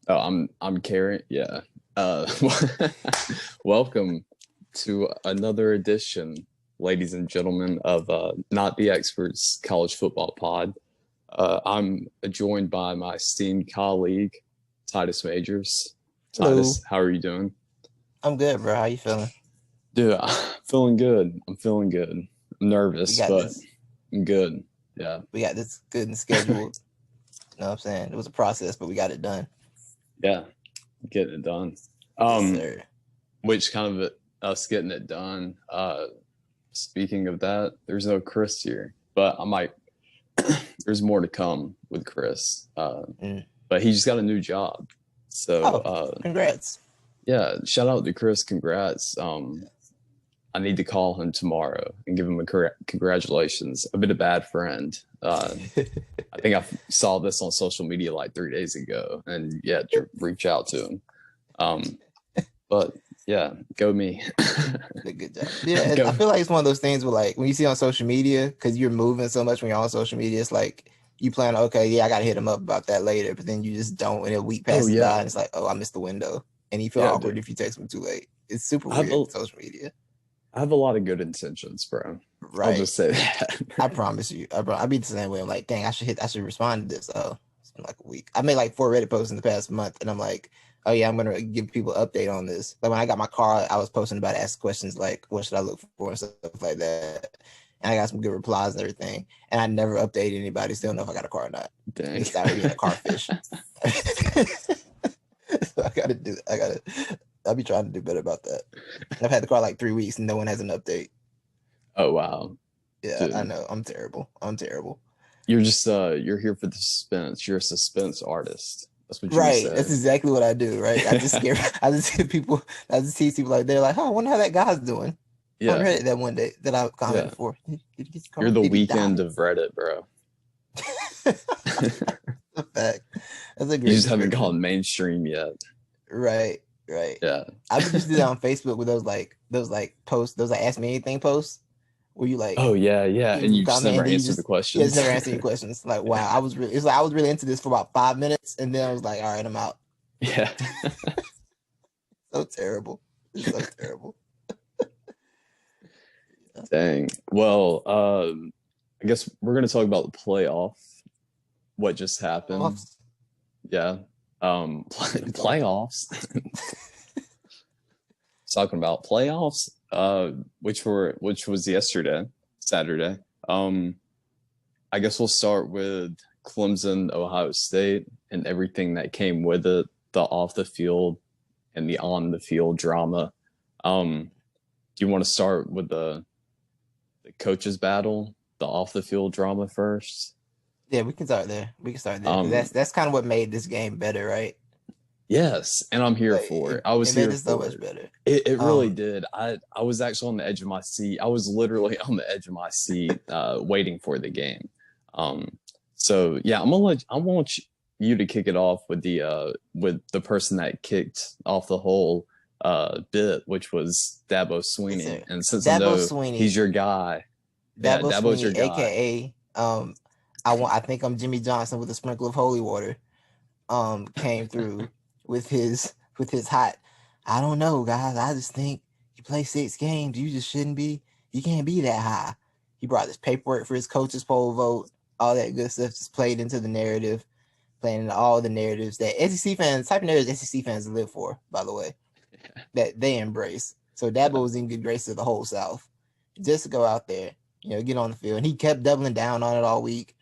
Oh, I'm Karen. Yeah. Uh, welcome to another edition, ladies and gentlemen, of Not the Experts College Football Pod. I'm joined by my esteemed colleague, Titus Majors. Hello. Titus, how are you doing? I'm good, bro. How you feeling? Dude, I'm feeling good. I'm feeling good. I'm We nervous, got but this. I'm good. Yeah. We got this good and scheduled. You know what I'm saying? It was a process, but we got it done. Yeah. Getting it done. Yes, Um, sir. which kind of us getting it done. Speaking of that, there's no Chris here, but I might. There's more to come with Chris. Mm. But he just got a new job, so Oh, congrats. yeah. Shout out to Chris. Congrats. I need to call him tomorrow and give him a congratulations. I've been a bad friend. I think I saw this on social media like 3 days ago, and yeah, to reach out to him. Um, but yeah, go me. Good job. Yeah, I Go. feel like it's one of those things where, like, when you see on social media, because you're moving so much when you're on social media, it's like you plan, okay, yeah, I got to hit him up about that later, but then you just don't, and a week Oh passes by, yeah, and it's like, oh, I missed the window, and you feel yeah, awkward dude. if you text him too late. It's super I have weird a with social media. I have a lot of good intentions, bro. I'll Right. just say that. I promise you. I be the same way. I'm like, dang, I should respond to this. Oh, it's been like a week. I made like 4 Reddit posts in the past month, and I'm like, oh yeah, I'm gonna give people an update on this. Like when I got my car, I was posting about asking questions like, what should I look for and stuff like that. And I got some good replies and everything. And I never updated anybody. Still know if I got a car or not. Dang. It's out here being a car fish. So I gotta do. I gotta. I'll be trying to do better about that. I've had the car like 3 weeks and no one has an update. Oh wow, Yeah, I dude. know. I'm terrible. I'm terrible. You're just you're here for the suspense. You're a suspense artist. That's what you would Right. That's say. exactly what I do, right? I just scare I just see people I just tease people like they're like, oh, I wonder how that guy's doing on Yeah, Reddit that one day that I yeah. commented for. Did he get his You're car? the Did he die? weekend of Reddit, bro. A fact. That's a You great just haven't description. gone mainstream yet. Right, right. Yeah. I would just do that on Facebook with those like posts, those like ask me anything posts where you like Oh yeah, yeah. you And leave a you just comment never and then answer the you just questions. never answer any questions. Like, wow, I was really into this for about 5 minutes and then I was like, all right, I'm out. Yeah. So terrible. It's so terrible. Yeah. Dang. Well, I guess we're gonna talk about the playoff. What just happened? Playoffs. Yeah. Should be talking. Playoffs. Talking about playoffs. Which was yesterday, Saturday. Um, I guess we'll start with Clemson, Ohio State, and everything that came with it, the off the field and the on the field drama. Do you want to start with the coaches battle, the off the field drama first? Yeah, we can start there. We can start there because Um, that's kind of what made this game better, right? yes, and I'm here Like for it. I was it made here it so for much it. better. It really Um, did. I was actually on the edge of my seat. I was literally on the edge of my seat, waiting for the game. Um, so yeah, I want you to kick it off with the person that kicked off the whole bit, which was Dabo yes, Swinney. sir. And since I Dabo know he's Swinney, your guy, yeah, Dabo Dabo's Swinney, your guy. aka I think I'm Jimmy Johnson with a sprinkle of holy water. Came through with his hot. I don't know, guys. I just think you play 6 games, you just shouldn't be. You can't be that high. He brought this paperwork for his coaches poll vote, all that good stuff just played into the narrative, playing into all the narratives that SEC fans, type of narratives SEC fans live for, by the way, that they embrace. So Dabo was in good graces of the whole South. Just to go out there, get on the field. And he kept doubling down on it all week.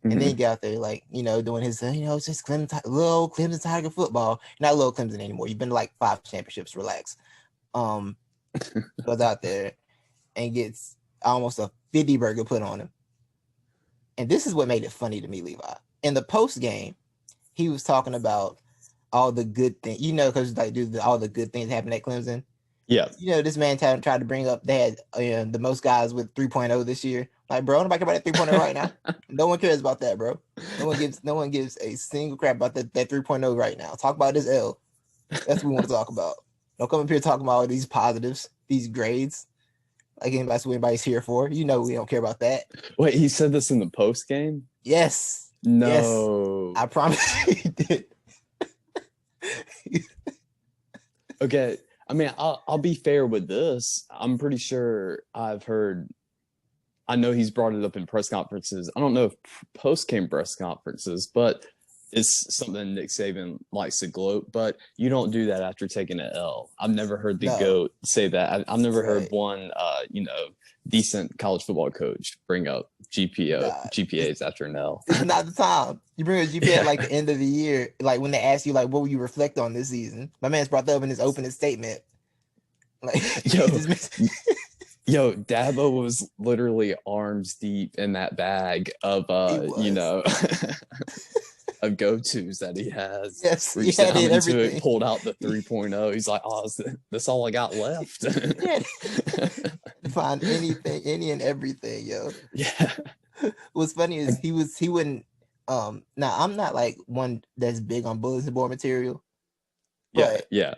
And then he Mhm. got there, like, doing his, it's just little Clemson Tiger football. You're not little Clemson anymore. You've been to like 5 championships. Relax. Um, Goes out there and gets almost a 50 burger put on him. And this is what made it funny to me, Levi. In the post game, he was talking about all the good things, because like, dude, all the good things happened at Clemson. Yeah, This man tried to bring up they had the most guys with 3.0 this year. Like, bro, nobody care about that 3.0 right now. No one cares about that, bro. No one gives a single crap about that 3.0 right now. Talk about this L. That's what we want to talk about. Don't come up here talking about all these positives, these grades. Like that's what anybody's here for. We don't care about that. wait, he said this in the post game. Yes. Yes. No. I promise you he did. Okay. I mean, I'll be fair with this. I'm pretty sure I know he's brought it up in press conferences. I don't know if post-game press conferences, but it's something Nick Saban likes to gloat. But you don't do that after taking an L. I've never heard the GOAT say that. I've never heard one, decent college football coach bring up GPAs after an L. It's not the time. You bring a GPA at like the end of the year, like when they ask you like, what will you reflect on this season? My man's brought that up in his opening statement. Like, Yo, Dabo was literally arms deep in that bag of of go-tos that he has. Yes, reached down into it, pulled out the 3.0. He's like, oh, that's all I got left. Find anything, any and everything, yo. Yeah. What's funny is he wouldn't now I'm not like one that's big on bulletin board material. But yeah.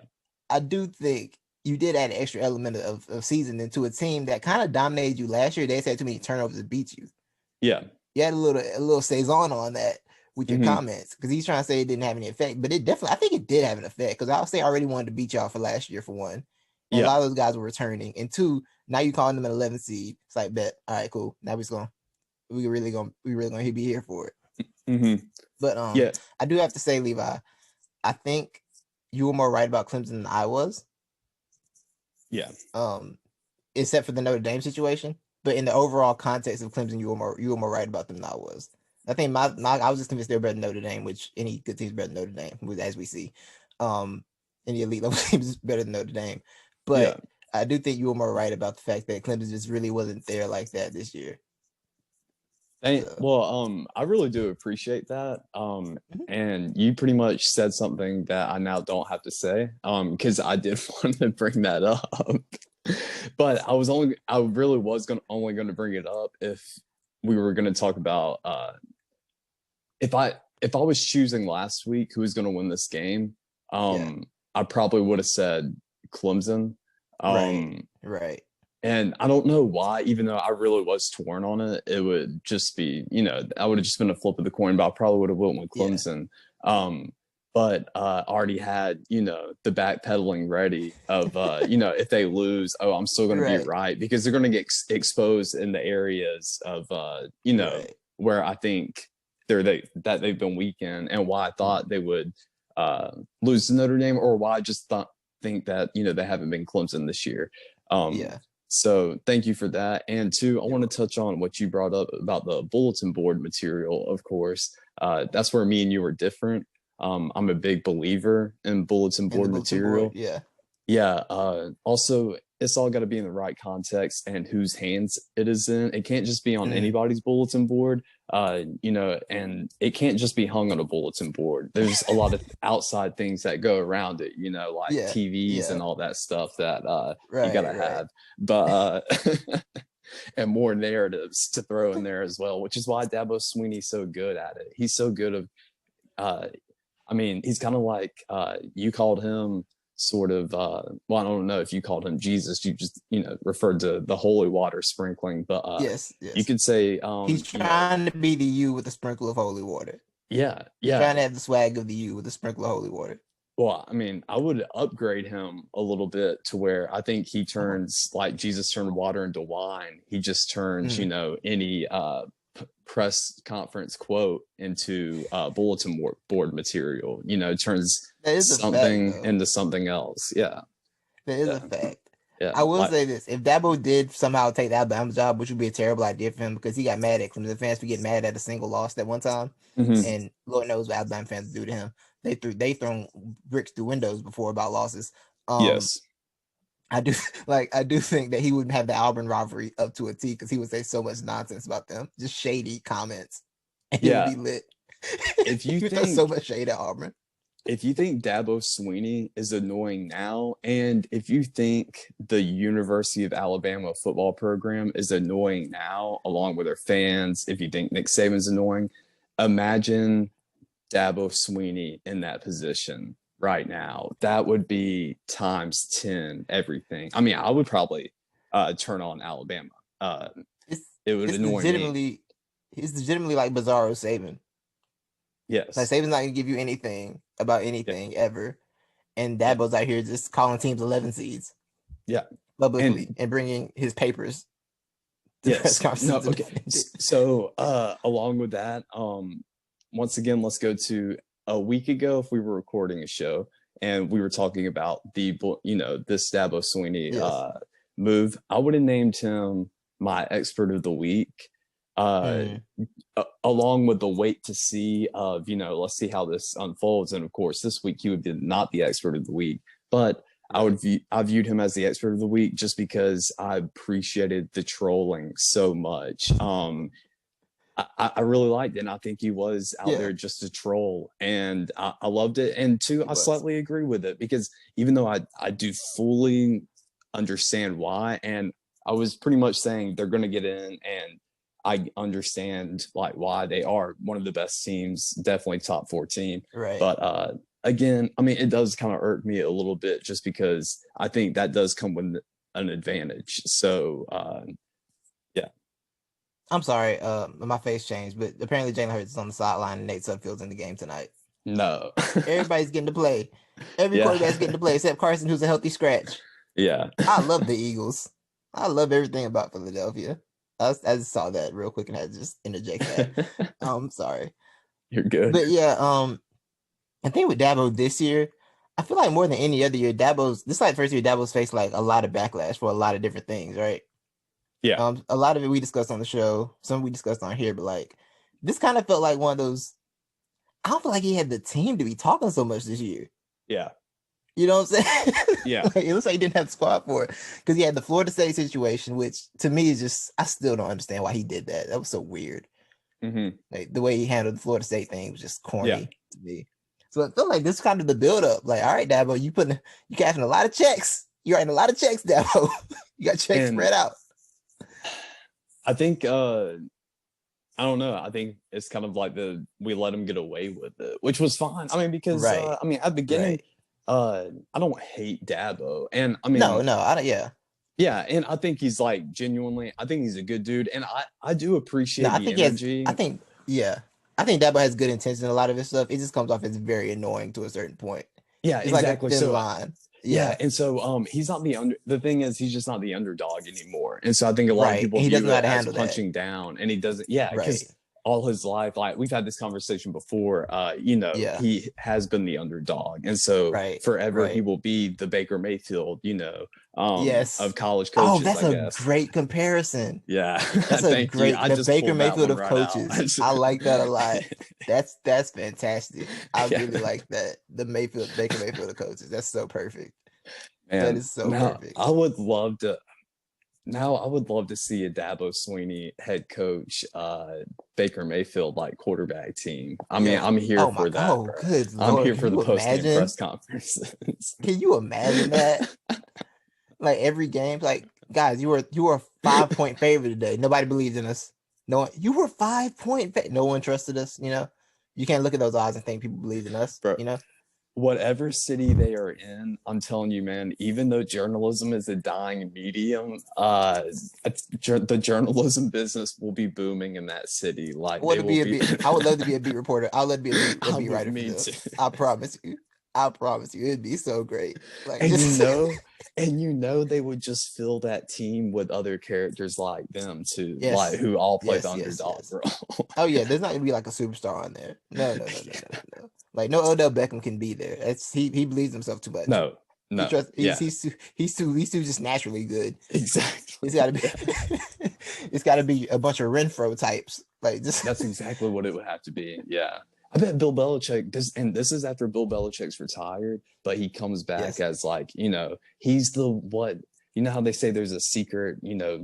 I do think you did add an extra element of seasoning to a team that kind of dominated you last year. They had too many turnovers to beat you. Yeah. You had a little saison on that with your comments, because he's trying to say it didn't have any effect, but it definitely, I think it did have an effect, because I'll say I already wanted to beat y'all for last year, for one. And a lot of those guys were returning, and two, now you calling them an 11th seed. It's like, bet, all right, cool. Now we really gonna be here for it. But I do have to say, Levi, I think you were more right about Clemson than I was. Yeah. Except for the Notre Dame situation, but in the overall context of Clemson, you were more right about them than I was. I think I was just convinced they were better than Notre Dame, which any good team is better than Notre Dame, as we see. Any elite level team is better than Notre Dame. But I do think you were more right about the fact that Clemson just really wasn't there like that this year. Well, I really do appreciate that. And you pretty much said something that I now don't have to say, because I did want to bring that up. But I really was only going to bring it up if we were going to talk about if I was choosing last week who was going to win this game, I probably would have said Clemson. Right. And I don't know why, even though I really was torn on it, it would just be, I would have just been a flip of the coin, but I probably would have went with Clemson. But I already had, the backpedaling ready of, if they lose, I'm still going to be right, because they're going to get exposed in the areas of, where I think that they've been weak in, and why I thought they would lose to Notre Dame, or why I just think that, they haven't been Clemson this year. So thank you for that. And two, I want to touch on what you brought up about the bulletin board material, of course. That's where me and you are different. I'm a big believer in bulletin board material. Also, it's all got to be in the right context and whose hands it is in. It can't just be on anybody's bulletin board, and it can't just be hung on a bulletin board. There's a lot of outside things that go around it, like TVs and all that stuff that you got to have. But and more narratives to throw in there as well, which is why Dabo Swinney's so good at it. He's so good of, he's kind of like, you called him sort of, I don't know if you called him Jesus, you just, referred to the holy water sprinkling, but yes. You could say, he's trying to be the U with a sprinkle of holy water. Yeah. Trying to have the swag of the U with a sprinkle of holy water. Well, I would upgrade him a little bit to where I think he turns like Jesus turned water into wine. He just turns, any press conference quote into bulletin board material. Turns something into something else. Yeah, that is a fact. Yeah, I will say this: if Dabo did somehow take the Alabama job, which would be a terrible idea for him, because he got mad at Clemson fans for getting mad at a single loss that one time, and Lord knows what Alabama fans do to him. They thrown bricks through windows before about losses. Yes. I do think that he would have the Auburn rivalry up to a T, because he would say so much nonsense about them, just shady comments, and he would be lit. If you think so much shade at Auburn, if you think Dabo Swinney is annoying now, and if you think the University of Alabama football program is annoying now, along with their fans, if you think Nick Saban's annoying, imagine Dabo Swinney in that position right now. That would be times 10 everything. I would probably turn on Alabama. It would annoy me. It's legitimately like Bizarro Saban. Yes. Like, Saban's not going to give you anything about anything ever. and Dabo's out here just calling teams 11 seeds. Yeah. Publicly and bringing his papers to press conferences. No, okay. So along with that, once again, let's go to a week ago if we were recording a show and we were talking about this Dabo Swinney move. I would have named him my expert of the week. Along with the wait to see of, let's see how this unfolds. And of course, this week he would be not the expert of the week, but I viewed him as the expert of the week just because I appreciated the trolling so much. I really liked it, and I think he was out there just to troll, and I loved it. And two, I slightly agree with it because even though I do fully understand why, and I was pretty much saying they're going to get in, and I understand like why they are one of the best teams, definitely top 4 team. Right. But again, I mean, it does kind of irk me a little bit just because I think that does come with an advantage. So, yeah. I'm sorry, my face changed, but apparently Jalen Hurts is on the sideline and Nate Sudfeld's in the game tonight. No. Everybody's getting to play. Every quarterback's getting to play except Carson, who's a healthy scratch. Yeah. I love the Eagles. I love everything about Philadelphia. I just saw that real quick and had to just interject that. I'm sorry. You're good. But yeah, I think with Dabo this year, I feel like more than any other year, this is like first year Dabo's faced like a lot of backlash for a lot of different things, right? Yeah. A lot of it we discussed on the show, some we discussed on here, but like this kind of felt like one of those. I don't feel like he had the team to be talking so much this year. Yeah. You know what I'm saying? Yeah. Like, it looks like he didn't have the squad for it because he had the Florida State situation, which to me is just, I still don't understand why he did that. That was so weird. Mm-hmm. Like the way he handled the Florida State thing was just corny to me. So it felt like this kind of the build-up. Like, all right, Dabo, you cashing a lot of checks. You're writing a lot of checks, Dabo. You got checks spread out. I think I don't know. I think it's kind of like we let him get away with it, which was fine. I mean, because at the beginning, I don't hate Dabo, and I mean, no, I don't. Yeah, yeah, and I think he's like genuinely. I think he's a good dude, and I do appreciate the energy. I think Dabo has good intention in a lot of his stuff. It just comes off as very annoying to a certain point. Yeah, it's exactly. Like a thin line. Yeah, and so he's not the thing is he's just not the underdog anymore, and so I think a lot of people view it as punching down, and he doesn't. Yeah, because all his life, like we've had this conversation before, he has been the underdog, and so forever he will be the Baker Mayfield, of college coaches. Oh, that's a great comparison. Yeah, that's a great the Baker Mayfield of coaches. I like that a lot. That's fantastic. I really like that. The Baker Mayfield of coaches. That's so perfect. Man, that is so perfect. I would love to see a Dabo Swinney head coach, Baker Mayfield like quarterback team. I mean, I'm here for that. Oh, good Lord. I'm here for the post-game press conferences. Can you imagine that? Like every game, like guys, you were a 5-point favorite today. Nobody believed in us. You were 5-point. No one trusted us. You can't look at those odds and think people believed in us. Bro. Whatever city they are in, I'm telling you, man, even though journalism is a dying medium, the journalism business will be booming in that city. Like I would love to be a beat reporter. I would love to be a beat writer. I promise you. It'd be so great. Like, and they would just fill that team with other characters like them too, like who all play the underdog role. Oh yeah, there's not gonna be like a superstar on there. No. Like no Odell Beckham can be there. He believes himself too much. No. He's too just naturally good. Exactly. It's gotta be a bunch of Renfro types. Like that's exactly what it would have to be. Yeah. I bet Bill Belichick this is after Bill Belichick's retired, but he comes back as like, he's how they say there's a secret,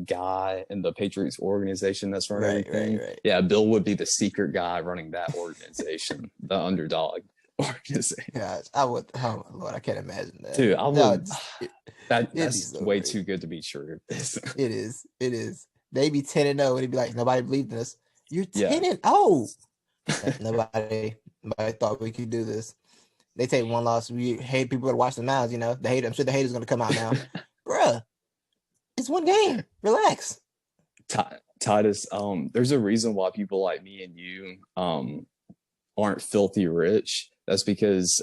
guy in the Patriots organization that's running everything. Right. Yeah, Bill would be the secret guy running that organization, the underdog organization. Gosh, I would. Oh my Lord, I can't imagine that. Dude, I would. That's so way great. Too good to be true. It is. They be 10-0, and it'd be like nobody believed in us. You're 10-0. Nobody thought we could do this. They take one loss. We hate people to watch the mouths. I'm sure the haters gonna come out now. Bruh, it's one game. Relax. Titus, there's a reason why people like me and you aren't filthy rich. That's because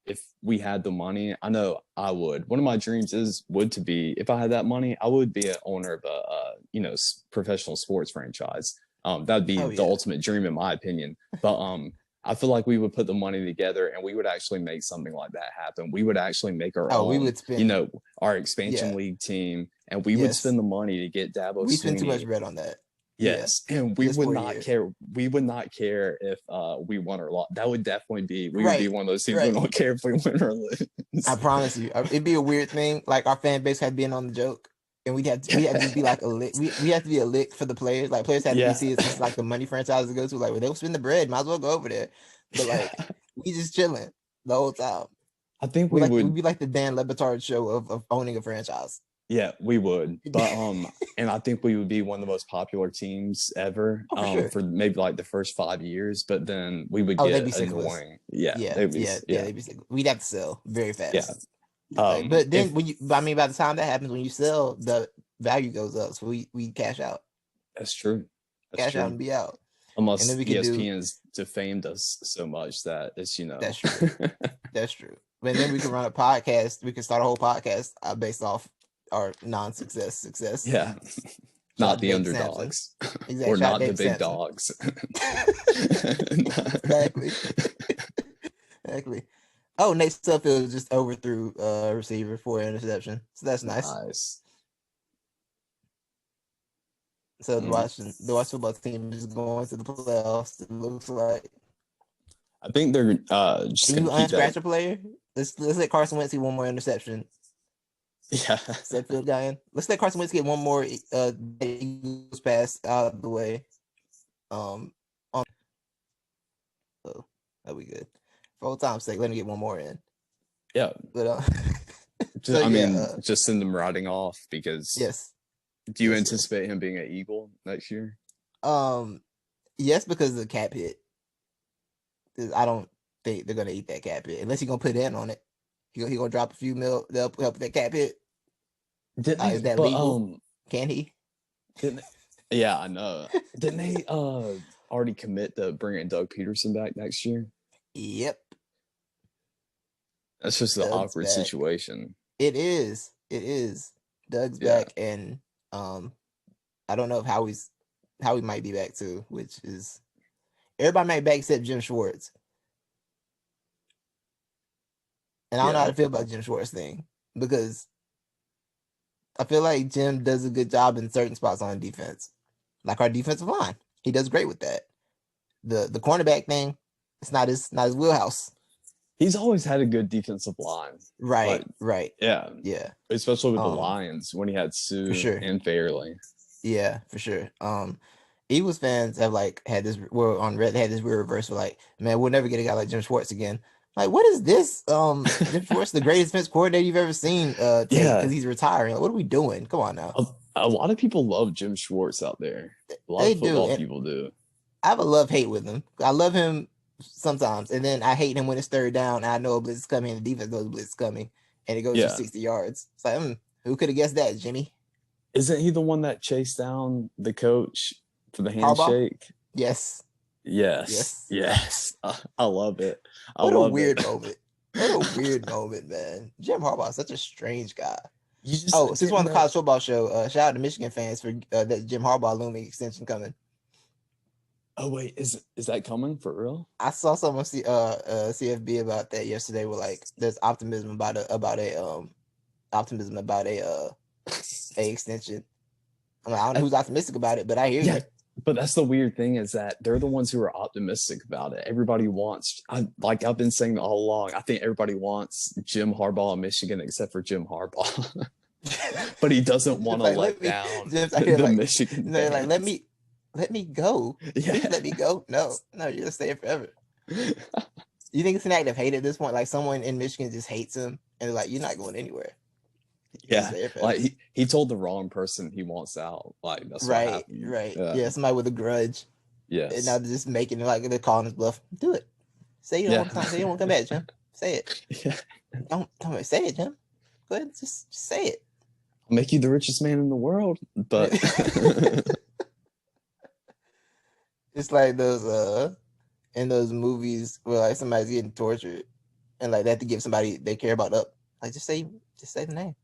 if we had the money, I know I would. One of my dreams would to be, if I had that money, I would be an owner of a professional sports franchise. That'd be Oh the yeah. ultimate dream in my opinion. But I feel like we would put the money together and we would actually make something like that happen. We would actually make our Oh, we own, would spend. our expansion Yeah. league team, and we would Yes. spend the money to get Dabo We spend too much Swinney. bread on that. Yeah. Yes, and we Just would for a not year. care. We would not care if we won or lost. That would definitely be. We would be Right. one of those teams who Right. don't care if we win or lose. I promise you, it'd be a weird thing. Like our fan base had been on the joke, and we had to be like a lick. We have to be a lick for the players. Like players had to be Yeah, seen as like the money franchise to go to. Like, well, they'll spend the bread, might as well go over there. But yeah. like, we just chilling the whole time. I think We we like we'd would. be like the Dan Le Batard show of owning a franchise. Yeah, we would. But and I think we would be one of the most popular teams ever. Oh, for sure. For maybe like the first 5 years, but then we would Oh, they'd be get sick of us. annoying. Yeah, Yeah, they'd be. yeah, Yeah, they'd be sick. We'd have to sell very fast. yeah. Like, but then If when you, I mean, by the time that happens, when you sell, the value goes up. So we cash out, that's true. That's cash out true. and be out. Unless And then we could ESPN has defamed us so much that it's That's true. That's true. But then we can run a podcast. We can start a whole podcast based off our success. Yeah. Shout Not out the Dave underdogs. Exactly. Or Shout out not the Dave big Sampson. dogs. Exactly. Exactly. Oh, Nate Sudfeld just overthrew a receiver for an interception. So that's nice. Nice. So the Washington football team is going to the playoffs. It looks like. I think they're just Can you gonna keep unscratch that. a player? Let's let Carson Wentz get one more interception. Yeah. Sudfeld guy in. Let's let Carson Wentz get one more Eagles pass out of the way. So that'll be good. For old time's sake, let him get one more in. Yeah. But just send them riding off because yes. Do you Yes, anticipate him being an Eagle next year? Yes, because of the cap hit. I don't think they're gonna eat that cap hit unless he's gonna put in on it. He gonna drop a few mil. They'll help that cap hit. Is that legal? Can he? Yeah, I know. Didn't they already commit to bringing Doug Peterson back next year? Yep. That's just an awkward situation. It is. Doug's back, and I don't know if Howie might be back too, which is everybody might be back except Jim Schwartz. And I don't know how to feel about Jim Schwartz thing because I feel like Jim does a good job in certain spots on defense, like our defensive line. He does great with that. The cornerback thing, it's not his wheelhouse. He's always had a good defensive line. Right. Yeah. Especially with the Lions when he had Sue and Fairley. Yeah, for sure. Eagles fans have had this weird reverse for man, we'll never get a guy like Jim Schwartz again. Like, what is this? Jim Schwartz, the greatest defense coordinator you've ever seen, because he's retiring. Like, what are we doing? Come on now. A lot of people love Jim Schwartz out there. A lot of football people do. I have a love-hate with him. I love him sometimes, and then I hate him when it's third down. And I know a blitz is coming, and the defense knows a blitz is coming, and it goes for 60 yards. It's like, who could have guessed that, Jimmy? Isn't he the one that chased down the coach for the handshake? Yes. I love it. What a weird moment. What a weird moment, man. Jim Harbaugh is such a strange guy. Since we're on the college football show, shout out to Michigan fans for that Jim Harbaugh looming extension coming. Oh wait, is that coming for real? I saw someone CFB about that yesterday. With there's optimism about a extension. I don't know who's optimistic about it, but I hear you. But that's the weird thing is that they're the ones who are optimistic about it. Everybody wants, I've been saying all along, I think everybody wants Jim Harbaugh in Michigan except for Jim Harbaugh. But he doesn't want to let down the Michigan. They're like, let me go. Please let me go. No, you're gonna stay here forever. You think it's an act of hate at this point? Like someone in Michigan just hates him and they're like, you're not going anywhere. Yeah, like he told the wrong person he wants out. Like that's what happened. Right. Yeah, somebody with a grudge. Yes. And now they're just making it like they're calling his bluff. Do it. Say you don't want to come. Say you don't want to come back, Jim. Say it. Yeah. Don't say it, Jim. Go ahead, just say it. I'll make you the richest man in the world, but it's like those in those movies where somebody's getting tortured. and like they have to give somebody they care about up. Like just say the name.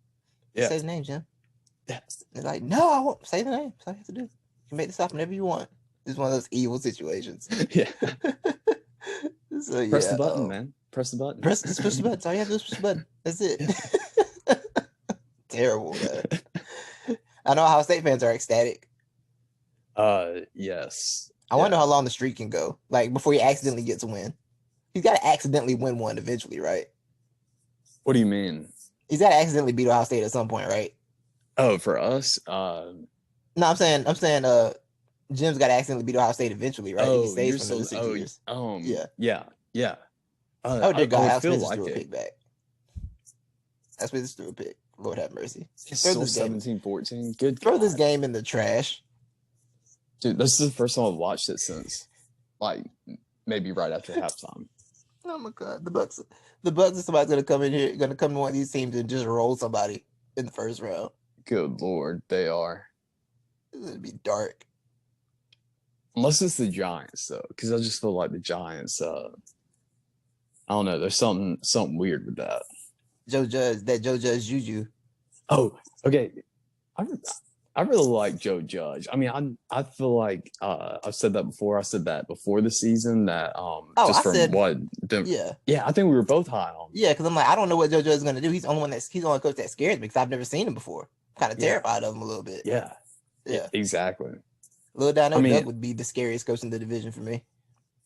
Yeah. Say the name, Jim. Yeah. They're like, no, I won't say the name. That's all you have to do. You can make this happen whenever you want. It's one of those evil situations. Yeah. So, Press the button, man. Press the button. Just push the button. All you have to do is push the button. That's it. Yeah. Terrible, man. I know Ohio State fans are ecstatic. Yes. I wonder how long the streak can go. Like before he accidentally gets a win. He's got to accidentally win one eventually, right? What do you mean? He's got to accidentally beat Ohio State at some point, right? Oh, for us? No, I'm saying Jim's got to accidentally beat Ohio State eventually, right? Oh, he stays for another 6 years. Yeah. Oh, dear God, Al Smith just like threw a it. pick back. Al Smith just threw a pick. Lord have mercy. It's still 17-14. Good. Throw this game in the trash. Dude, this is the first time I've watched it since, like, maybe right after halftime. Oh my God, the Bucks are somebody's gonna come in here, gonna come to one of these teams and just roll somebody in the first round. Good Lord, they are. It's gonna be dark. Unless it's the Giants, though, because I just feel like the Giants. I don't know. There's something weird with that. Joe Judge Juju. Oh, okay. I really like Joe Judge. I mean, I feel like I've said that before. I said that before the season. That yeah. I think we were both high on. Yeah, because I'm like, I don't know what Joe Judge is gonna do. He's the only coach that scares me because I've never seen him before. I'm kind of terrified of him a little bit. Yeah. Exactly. Lil Dino Doug would be the scariest coach in the division for me.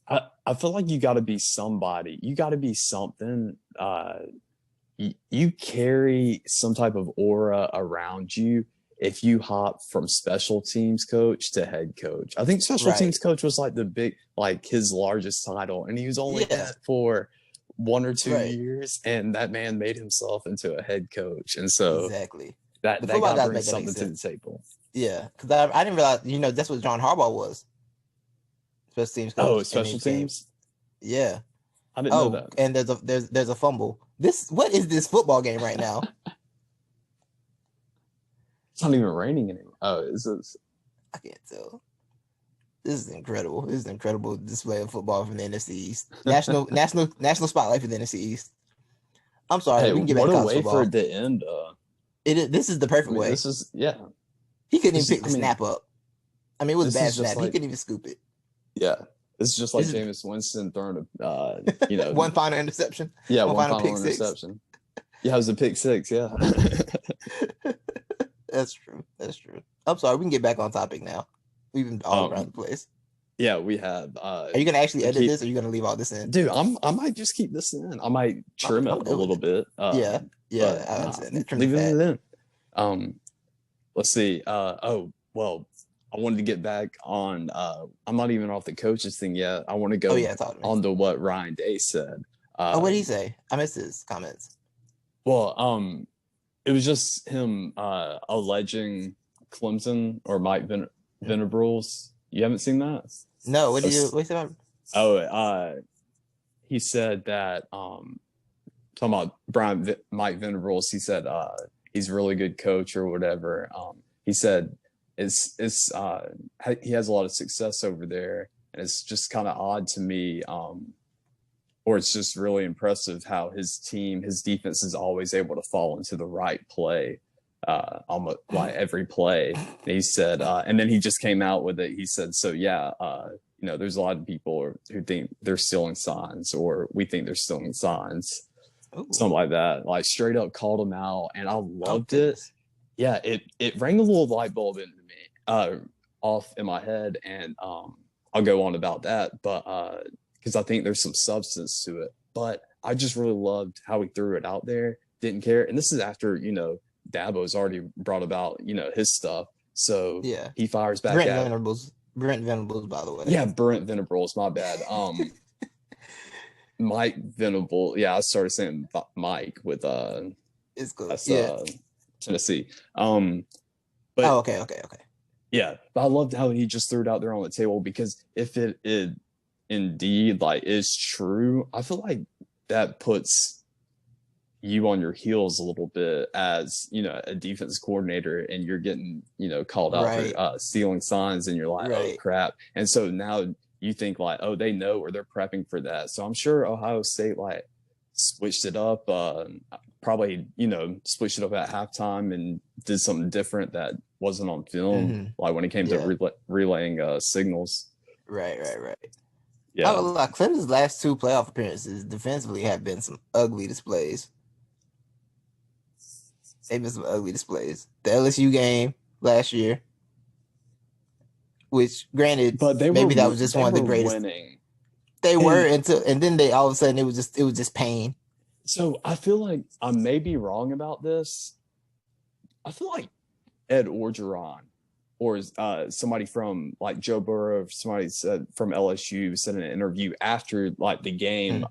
I feel like you got to be somebody. You got to be something. You carry some type of aura around you if you hop from special teams coach to head coach. I think special teams coach was like the big, like his largest title, and he was only that for 1 or 2 years, and that man made himself into a head coach, and so exactly that got to bring something to the table. Yeah, because I didn't realize, that's what John Harbaugh was. Special teams coach. Oh, special teams? Yeah. I didn't know that. And there's a fumble. What is this football game right now? It's not even raining anymore. Oh, is this? I can't tell. This is incredible. This is an incredible display of football from the NFC East. National spotlight for the NFC East. I'm sorry. We can get back to college football. What a way for it to end. This is the perfect way. This is He couldn't even pick the snap up. I mean, it was a bad snap. He couldn't even scoop it. Yeah. This is just like Jameis Winston throwing a, one final interception. Yeah, one final interception. Yeah, it was a pick six. Yeah. That's true. I'm sorry. We can get back on topic now. We've been all around the place. Yeah, we have. Are you gonna actually edit this, or are you gonna leave all this in? Dude, I might just keep this in. I might trim it a little bit. I understand. Leave it in. Let's see. I wanted to get back on. I'm not even off the coaches thing yet. I want to go on to what Ryan Day said. What did he say? I missed his comments. Well, it was just him alleging Clemson or Mike Venables. You haven't seen that? No. What did you say about? Oh, he said that talking about Mike Venables. He said he's a really good coach or whatever. He said he has a lot of success over there, and it's just kind of odd to me, or it's just really impressive how his defense is always able to fall into the right play, almost like every play. And he said, and then he just came out with it. He said, so there's a lot of people who think they're stealing signs, or we think they're stealing signs. Ooh. Something like that. Like straight up called him out, and I loved it. Yeah, it rang a little light bulb into me, off in my head, and I'll go on about that, but because I think there's some substance to it. But I just really loved how he threw it out there, didn't care, and this is after Dabo's already brought about his stuff, so he fires back at Brent Venables, by the way. Yeah, Brent Venables, my bad. Mike Venable. Yeah, I started saying Mike with it's good. That's Tennessee. But okay. Yeah, but I loved how he just threw it out there on the table, because if it indeed is true, I feel like that puts you on your heels a little bit as a defense coordinator, and you're getting called out for stealing signs, and you're like, oh crap. And so now you think they know, or they're prepping for that. So I'm sure Ohio State switched it up. Probably, switched it up at halftime and did something different that wasn't on film, like when it came to relaying signals. Right. Yeah. Clemson's last 2 playoff appearances defensively have been some ugly displays. They've been some ugly displays. The LSU game last year, which granted, but maybe that was just one of the greatest. Winning. They were and then they all of a sudden it was just pain. So I feel like I may be wrong about this. I feel like Ed Orgeron or somebody from like Joe Burrow, somebody said from LSU said in an interview after like the game,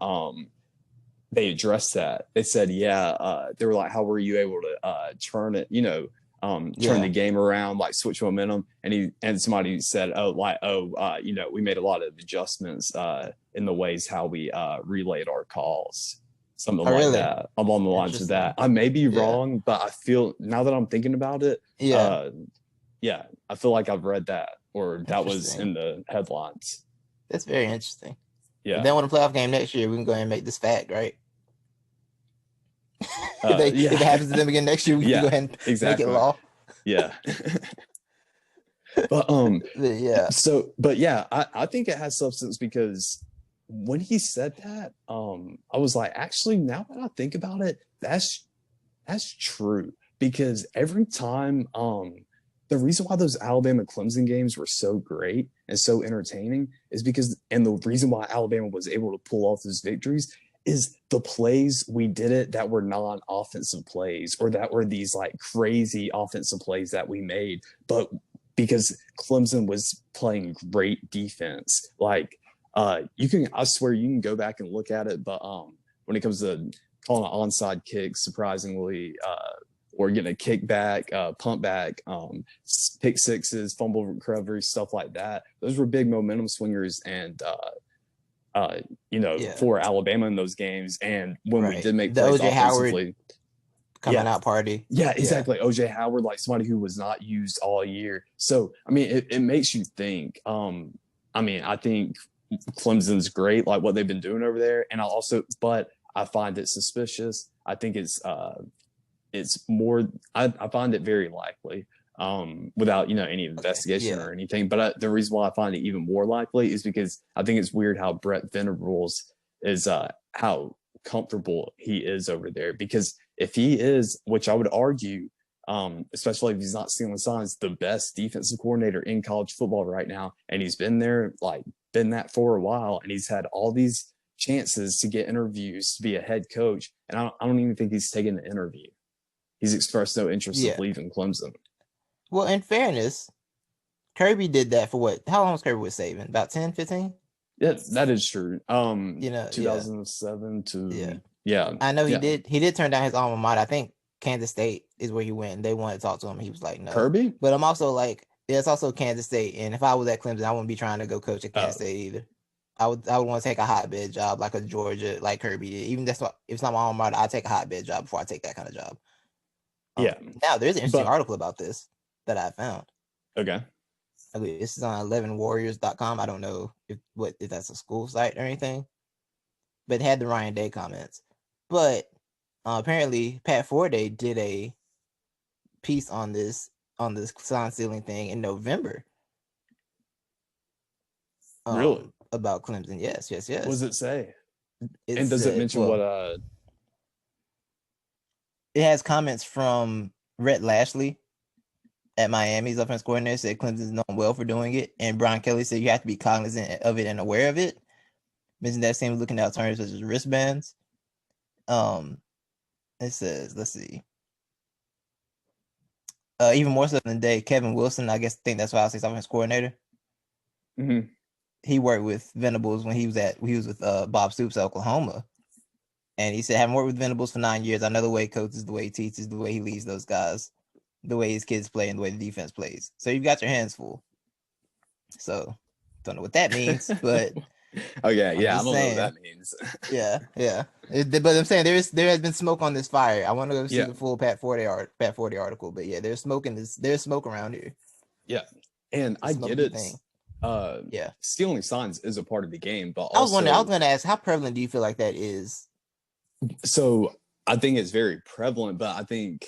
they addressed that. They said, they were like, how were you able to turn it, turn the game around, like switch momentum? And somebody said, we made a lot of adjustments in the ways how we relayed our calls. Something like that, along the lines of that. I may be wrong, but I feel now that I'm thinking about it, I feel like I've read that or that was in the headlines. That's very interesting. Yeah. If they want a playoff game next year, we can go ahead and make this fact, right? If it happens to them again next year, we can go ahead and make it law. Yeah. But I think it has substance because when he said that, I was like, actually, now that I think about it, that's true. Because every time, the reason why those Alabama Clemson games were so great and so entertaining is because, and the reason why Alabama was able to pull off those victories is the plays we did it that were non-offensive plays or that were these like crazy offensive plays that we made, but because Clemson was playing great defense, like I swear you can go back and look at it, but when it comes to calling an onside kick, surprisingly, or getting a kickback, pump back, pick sixes, fumble recovery, stuff like that. Those were big momentum swingers and for Alabama in those games. And when we did make plays offensively, coming out party. Yeah, exactly. OJ Howard, like somebody who was not used all year. So, I mean, it makes you think. I think Clemson's great, like what they've been doing over there. And but I find it suspicious. I think it's more, I find it very likely without, any investigation or anything. But the reason why I find it even more likely is because I think it's weird how Brett Venables is, how comfortable he is over there. Because if he is, which I would argue, especially if he's not stealing signs, the best defensive coordinator in college football right now, and he's been that for a while, and he's had all these chances to get interviews to be a head coach, and I don't even think he's taken an interview. He's expressed no interest in leaving Clemson. Well, in fairness, Kirby did that for what? How long was Kirby with Saban? About 10, 15? Yeah, that is true. 2007 to I know he did. He did turn down his alma mater. I think Kansas State is where he went. They wanted to talk to him. He was like, no. Kirby? But I'm also like, it's also Kansas State. And if I was at Clemson, I wouldn't be trying to go coach at Kansas State either. I would want to take a hotbed job like a Georgia, like Kirby did. Even if it's not my alma mater, I'll take a hotbed job before I take that kind of job. Now there's an interesting article about this that I found. Okay. This is on 11warriors.com. I don't know if that's a school site or anything, but it had the Ryan Day comments. But apparently Pat Forday did a piece on this sign stealing thing in November. Really? About Clemson. Yes. What does it say? And does it mention what it has comments from Rhett Lashley at Miami's offense coordinator, said Clemson's known well for doing it. And Brian Kelly said you have to be cognizant of it and aware of it. Mentioned that same looking at alternatives such as wristbands. It says, let's see. Even more so than Day, Kevin Wilson, I think that's why I say offense coordinator. Mm-hmm. He worked with Venables when he was with Bob Stoops at Oklahoma. And he said, having worked with Venables for 9 years, I know the way he coaches, the way he teaches, the way he leads those guys, the way his kids play, and the way the defense plays. So you've got your hands full. So don't know what that means, but I don't know what that means. But I'm saying there has been smoke on this fire. I want to go see the full Pat Forday article, but there's smoke around here. Yeah, and I get it. Stealing signs is a part of the game, but also I was going to ask, how prevalent do you feel like that is So I think it's very prevalent, but I think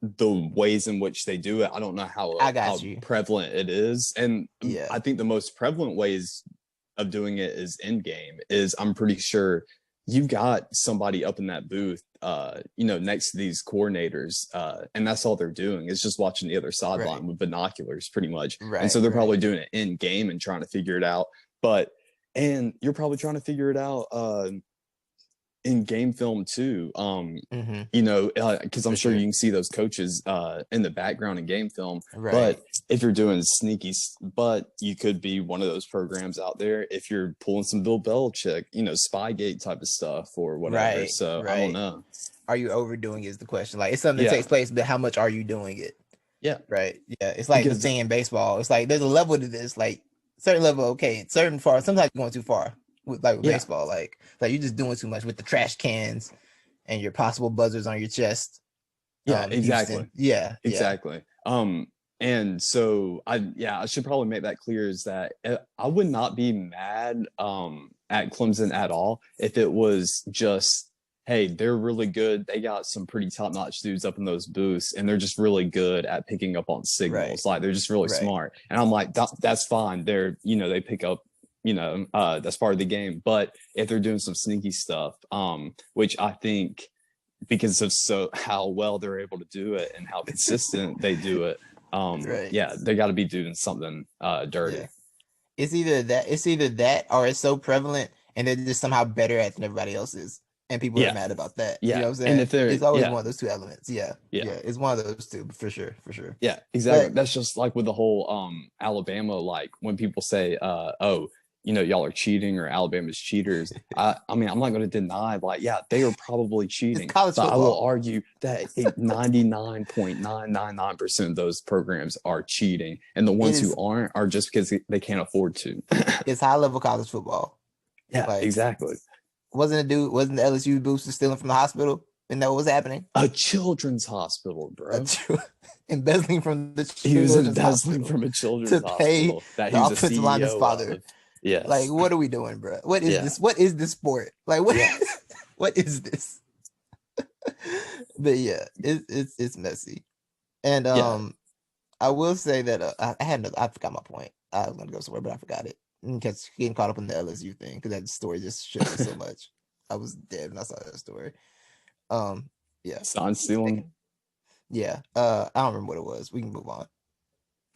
the ways in which they do it, I don't know I how got you. prevalent it is. And Yeah. I think the most prevalent ways of doing it is in game. Is I'm pretty sure you've got somebody up in that booth, next to these coordinators, and that's all they're doing is just watching the other sideline Right. with binoculars, pretty much. Right. And so they're Right. probably doing it in game and trying to figure it out. And you're probably trying to figure it out in game film too. Mm-hmm. Because I'm sure you can see those coaches in the background in game film. Right. But if you're doing but you could be one of those programs out there if you're pulling some Bill Belichick, Spygate type of stuff or whatever. Right. So Right. I don't know. Are you overdoing is the question. Like, it's something that takes place, but how much are you doing it? Yeah. Right. Yeah. It's like the thing in baseball. It's like there's a level to this, like certain level, okay, certain far, sometimes you're going too far with baseball. Like you're just doing too much with the trash cans and your possible buzzers on your chest. Yeah, exactly. Houston. Yeah. Exactly. And so I should probably make that clear is that I would not be mad at Clemson at all if it was just, hey, they're really good. They got some pretty top-notch dudes up in those booths, and they're just really good at picking up on signals. Right. Like they're just really smart. And I'm like, that's fine. They're, they pick up, that's part of the game. But if they're doing some sneaky stuff, which I think because of how well they're able to do it and how consistent they do it, they got to be doing something dirty. Yeah. It's either that or it's so prevalent and they're just somehow better at than everybody else is. And people are mad about that. Yeah. You know what I'm saying? And it's always one of those two elements. Yeah. It's one of those two for sure. Yeah, exactly. But that's just like with the whole Alabama, like when people say, y'all are cheating or Alabama's cheaters. I mean, I'm not going to deny, like, yeah, they are probably cheating. But I will argue that 99.999% of those programs are cheating. And the ones who aren't are just because they can't afford to. It's high-level college football. Yeah, exactly. Wasn't the LSU booster stealing from the hospital? And that what was happening? A children's hospital, bro. Embezzling from the children's He was embezzling from a children's hospital. To pay the offensive lineman's father. Yeah. Like, what are we doing, bro? What is this? What is this sport? Like, what? What is this? But yeah, it's messy. And I will say that I forgot my point. I was gonna go somewhere, but I forgot it. Because getting caught up in the LSU thing, because that story just shook me so much. I was dead when I saw that story. Sign stealing. Yeah. I don't remember what it was. We can move on.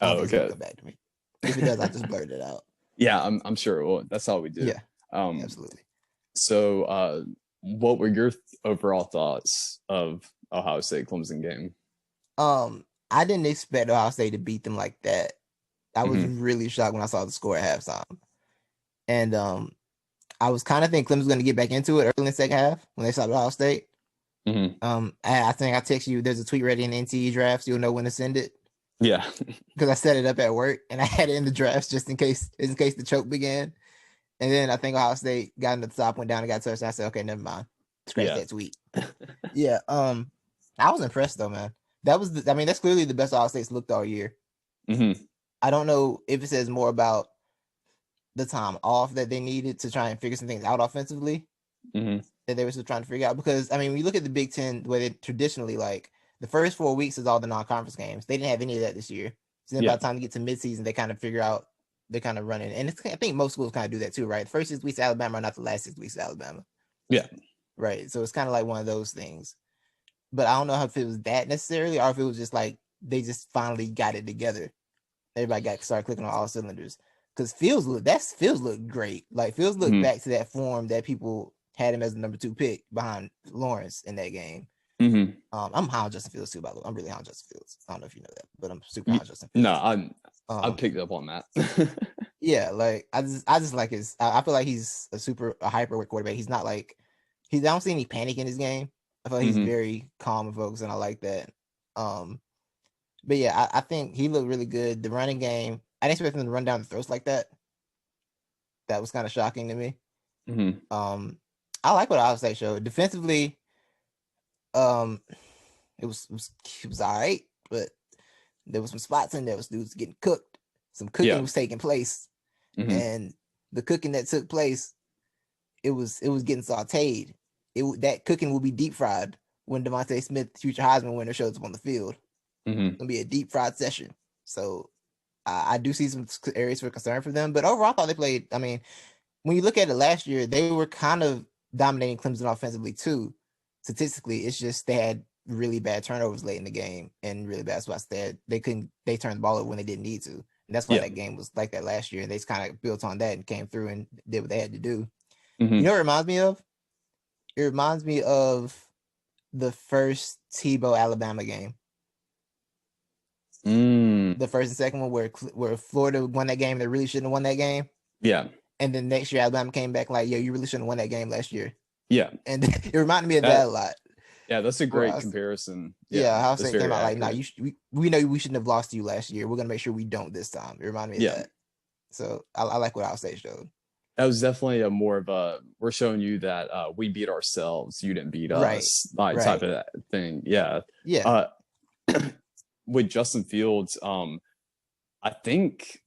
Oh, okay. Come back to me. If it does, I just blurt it out. Yeah, I'm sure it will. That's all we do. Yeah. Absolutely. So, what were your overall thoughts of Ohio State Clemson game? I didn't expect Ohio State to beat them like that. I was really shocked when I saw the score at halftime. And I was kind of thinking Clemson was going to get back into it early in the second half when they stopped Ohio State. I think I text you, there's a tweet ready in the NTE drafts. You'll know when to send it. Yeah. Because I set it up at work and I had it in the drafts just in case the choke began. And then I think Ohio State got into the top, went down and got touched. I said, okay, never mind. Scratch that tweet. Yeah. I was impressed though, man. That's clearly the best Ohio State's looked all year. I don't know if it says more about the time off that they needed to try and figure some things out offensively that they were still trying to figure out. Because, I mean, when you look at the Big Ten, where they traditionally, like, the first 4 weeks is all the non-conference games. They didn't have any of that this year. So then by the time you get to midseason, they kind of figure out, they're kind of running. And I think most schools kind of do that too, right? The first 6 weeks of Alabama are not the last 6 weeks of Alabama. Yeah. Right. So it's kind of like one of those things. But I don't know if it was that necessarily or if it was just like they just finally got it together. Everybody started clicking on all cylinders. Because Fields looked great. Like Fields looked back to that form that people had him as the number 2 pick behind Lawrence in that game. I'm high on Justin Fields too, by the way. I'm really high on Justin Fields. I don't know if you know that, but I'm super high on Justin Fields. No, I picked up on that. Yeah, like I just like his. I feel like he's a hyper quarterback. He's not like I don't see any panic in his game. I feel like he's very calm and focused, and I like that. But yeah, I think he looked really good. The running game, I didn't expect him to run down the throats like that. That was kind of shocking to me. I like what Ohio State showed defensively. It was all right, but there was some spots in there was dudes getting cooked. Some cooking was taking place, and the cooking that took place, it was getting sautéed. that cooking will be deep fried when Devonta Smith, future Heisman winner, shows up on the field. It's gonna be a deep fried session. So I do see some areas for concern for them, but overall, I thought they played. I mean, when you look at it last year, they were kind of dominating Clemson offensively too. Statistically, it's just they had really bad turnovers late in the game and really bad spots. They turned the ball over when they didn't need to. And that's why that game was like that last year. And they just kind of built on that and came through and did what they had to do. You know what it reminds me of? It reminds me of the first Tebow Alabama game. The first and second one where Florida won that game. They really shouldn't have won that game. Yeah. And then next year, Alabama came back like, yo, you really shouldn't have won that game last year. Yeah. And it reminded me of that a lot. Yeah, that's a great comparison. Yeah, Ohio State came out like, nah, we know we shouldn't have lost to you last year. We're going to make sure we don't this time. It reminded me of that. So I like what Ohio State showed. That was definitely a more of a, we're showing you that we beat ourselves, you didn't beat us, type of that thing. Yeah. Yeah. With Justin Fields, I think,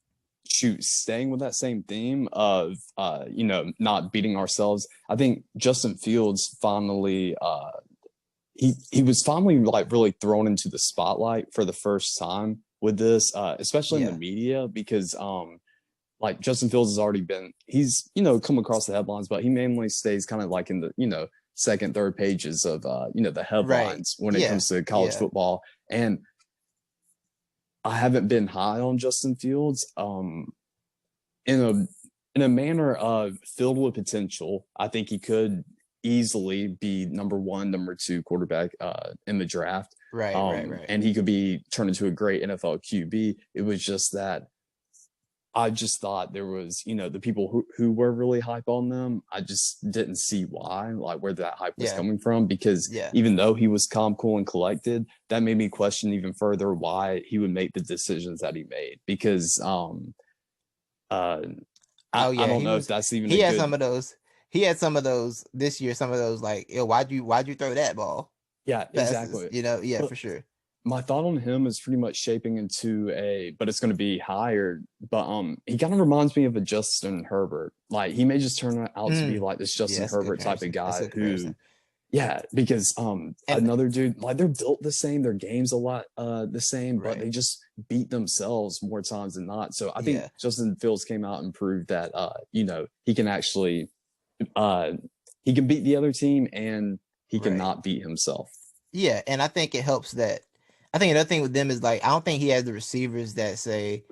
staying with that same theme of, not beating ourselves, I think Justin Fields finally, he was finally like really thrown into the spotlight for the first time with this, especially in the media, because like Justin Fields has already been, he's, come across the headlines, but he mainly stays kind of like in the, second, third pages of, the headlines when it comes to college football. And I haven't been high on Justin Fields in a manner of filled with potential. I think he could easily be number 1, number 2 quarterback in the draft. Right. And he could be turned into a great NFL QB. It was just that I just thought there was, the people who were really hype on them, I just didn't see why, like where that hype was coming from, because even though he was calm, cool, and collected, that made me question even further why he would make the decisions that he made. Because I don't know if that's even he had some of those. He had some of those this year, some of those like, yo, why'd you throw that ball? Yeah, exactly. For sure. My thought on him is pretty much shaping into but it's going to be higher. But he kind of reminds me of a Justin Herbert. Like he may just turn out to be like this Justin Herbert type of guy who, because another dude, like they're built the same, their game's a lot the same, but they just beat themselves more times than not. So I think Justin Fields came out and proved that he can actually he can beat the other team and he cannot beat himself. Yeah, and I think it helps that. I think another thing with them is like I don't think he has the receivers that say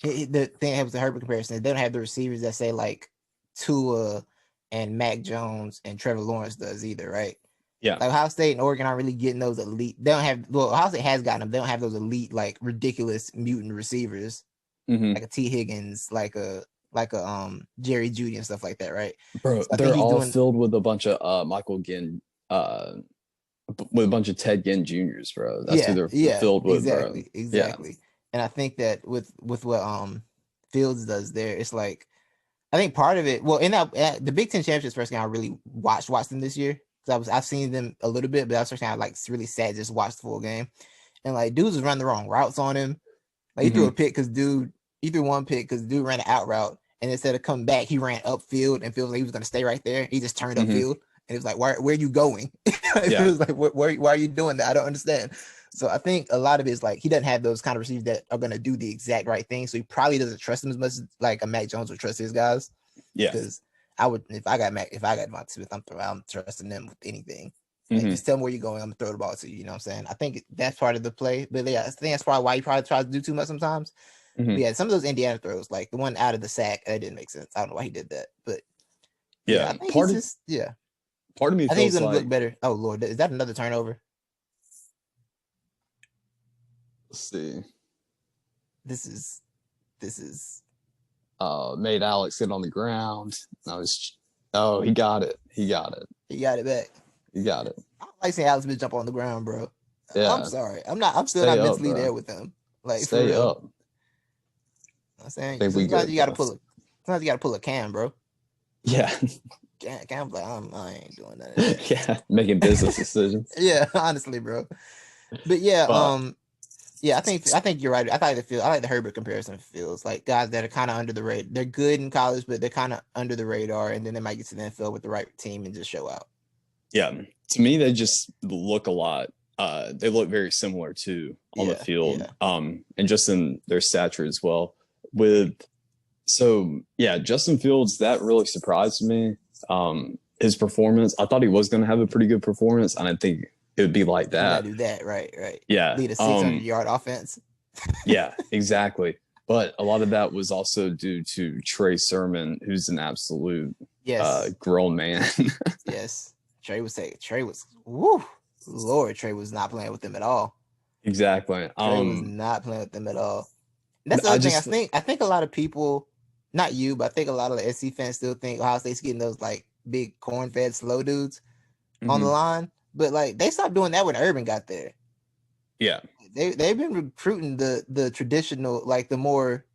the thing that happens to Herbert comparison. They don't have the receivers that say like Tua and Mac Jones and Trevor Lawrence does either, right? Yeah. Like Ohio State and Oregon aren't really getting those elite. They don't have. Well, Ohio State has gotten them. They don't have those elite, like ridiculous mutant receivers, like a T Higgins, like a Jerry Jeudy and stuff like that, right? Bro, so they're all filled with a bunch of Michael Ginn, with a bunch of Ted Ginn Juniors, bro. That's who they're filled with, bro. Exactly. Yeah. And I think that with what Fields does there, it's like I think part of it. Well, in that the Big Ten Championships first game, I really watched them this year because I've seen them a little bit, but that's first time I like really sat just watched the full game, and like dudes was running the wrong routes on him. Like he threw a pick because he threw one pick because dude ran an out route, and instead of coming back, he ran upfield and feels like he was gonna stay right there. He just turned upfield. And it was like, where are you going? It was like, why are you doing that? I don't understand. So I think a lot of it is like he doesn't have those kind of receivers that are going to do the exact right thing. So he probably doesn't trust them as much as like a Mac Jones would trust his guys. Yeah. Because I would, if I got Devonta Smith, I'm trusting them with anything. Like, just tell them where you're going. I'm gonna throw the ball to you. You know what I'm saying? I think that's part of the play. But yeah, I think that's probably why he probably tries to do too much sometimes. But yeah, some of those Indiana throws, like the one out of the sack, that didn't make sense. I don't know why he did that, but I think part of me I think he's gonna like, look better. Oh Lord, is that another turnover? Let's see. This is made Alex sit on the ground. He got it. He got it. He got it back. He got it. I don't like seeing Alex Smith jump on the ground, bro. Yeah. I'm sorry. I'm still not mentally there with him. Like stay up. I'm saying sometimes you gotta pull a Cam, bro. Yeah. Cam's like, I ain't doing that. Yeah, making business decisions. Yeah, honestly, bro. But yeah, I think you're right. I like the Herbert comparison feels like guys that are kind of under the radar. They're good in college, but they're kind of under the radar, and then they might get to the NFL with the right team and just show out. Yeah, to me, they just look a lot. They look very similar too on the field, and just in their stature as well. Justin Fields, that really surprised me. His performance, I thought he was going to have a pretty good performance, and I think it would be like You that. gotta do that, right. Yeah, Lead a 600-yard offense. Yeah, exactly. But a lot of that was also due to Trey Sermon, who's an absolute grown man. Yes. Trey was woo. Lord, Trey was not playing with them at all. Exactly. Trey was not playing with them at all. And that's the other thing. I think a lot of people, not you, but I think a lot of the SC fans still think Ohio State's getting those like big corn-fed slow dudes on the line. But like they stopped doing that when Urban got there. Yeah. They've been recruiting the traditional, like the more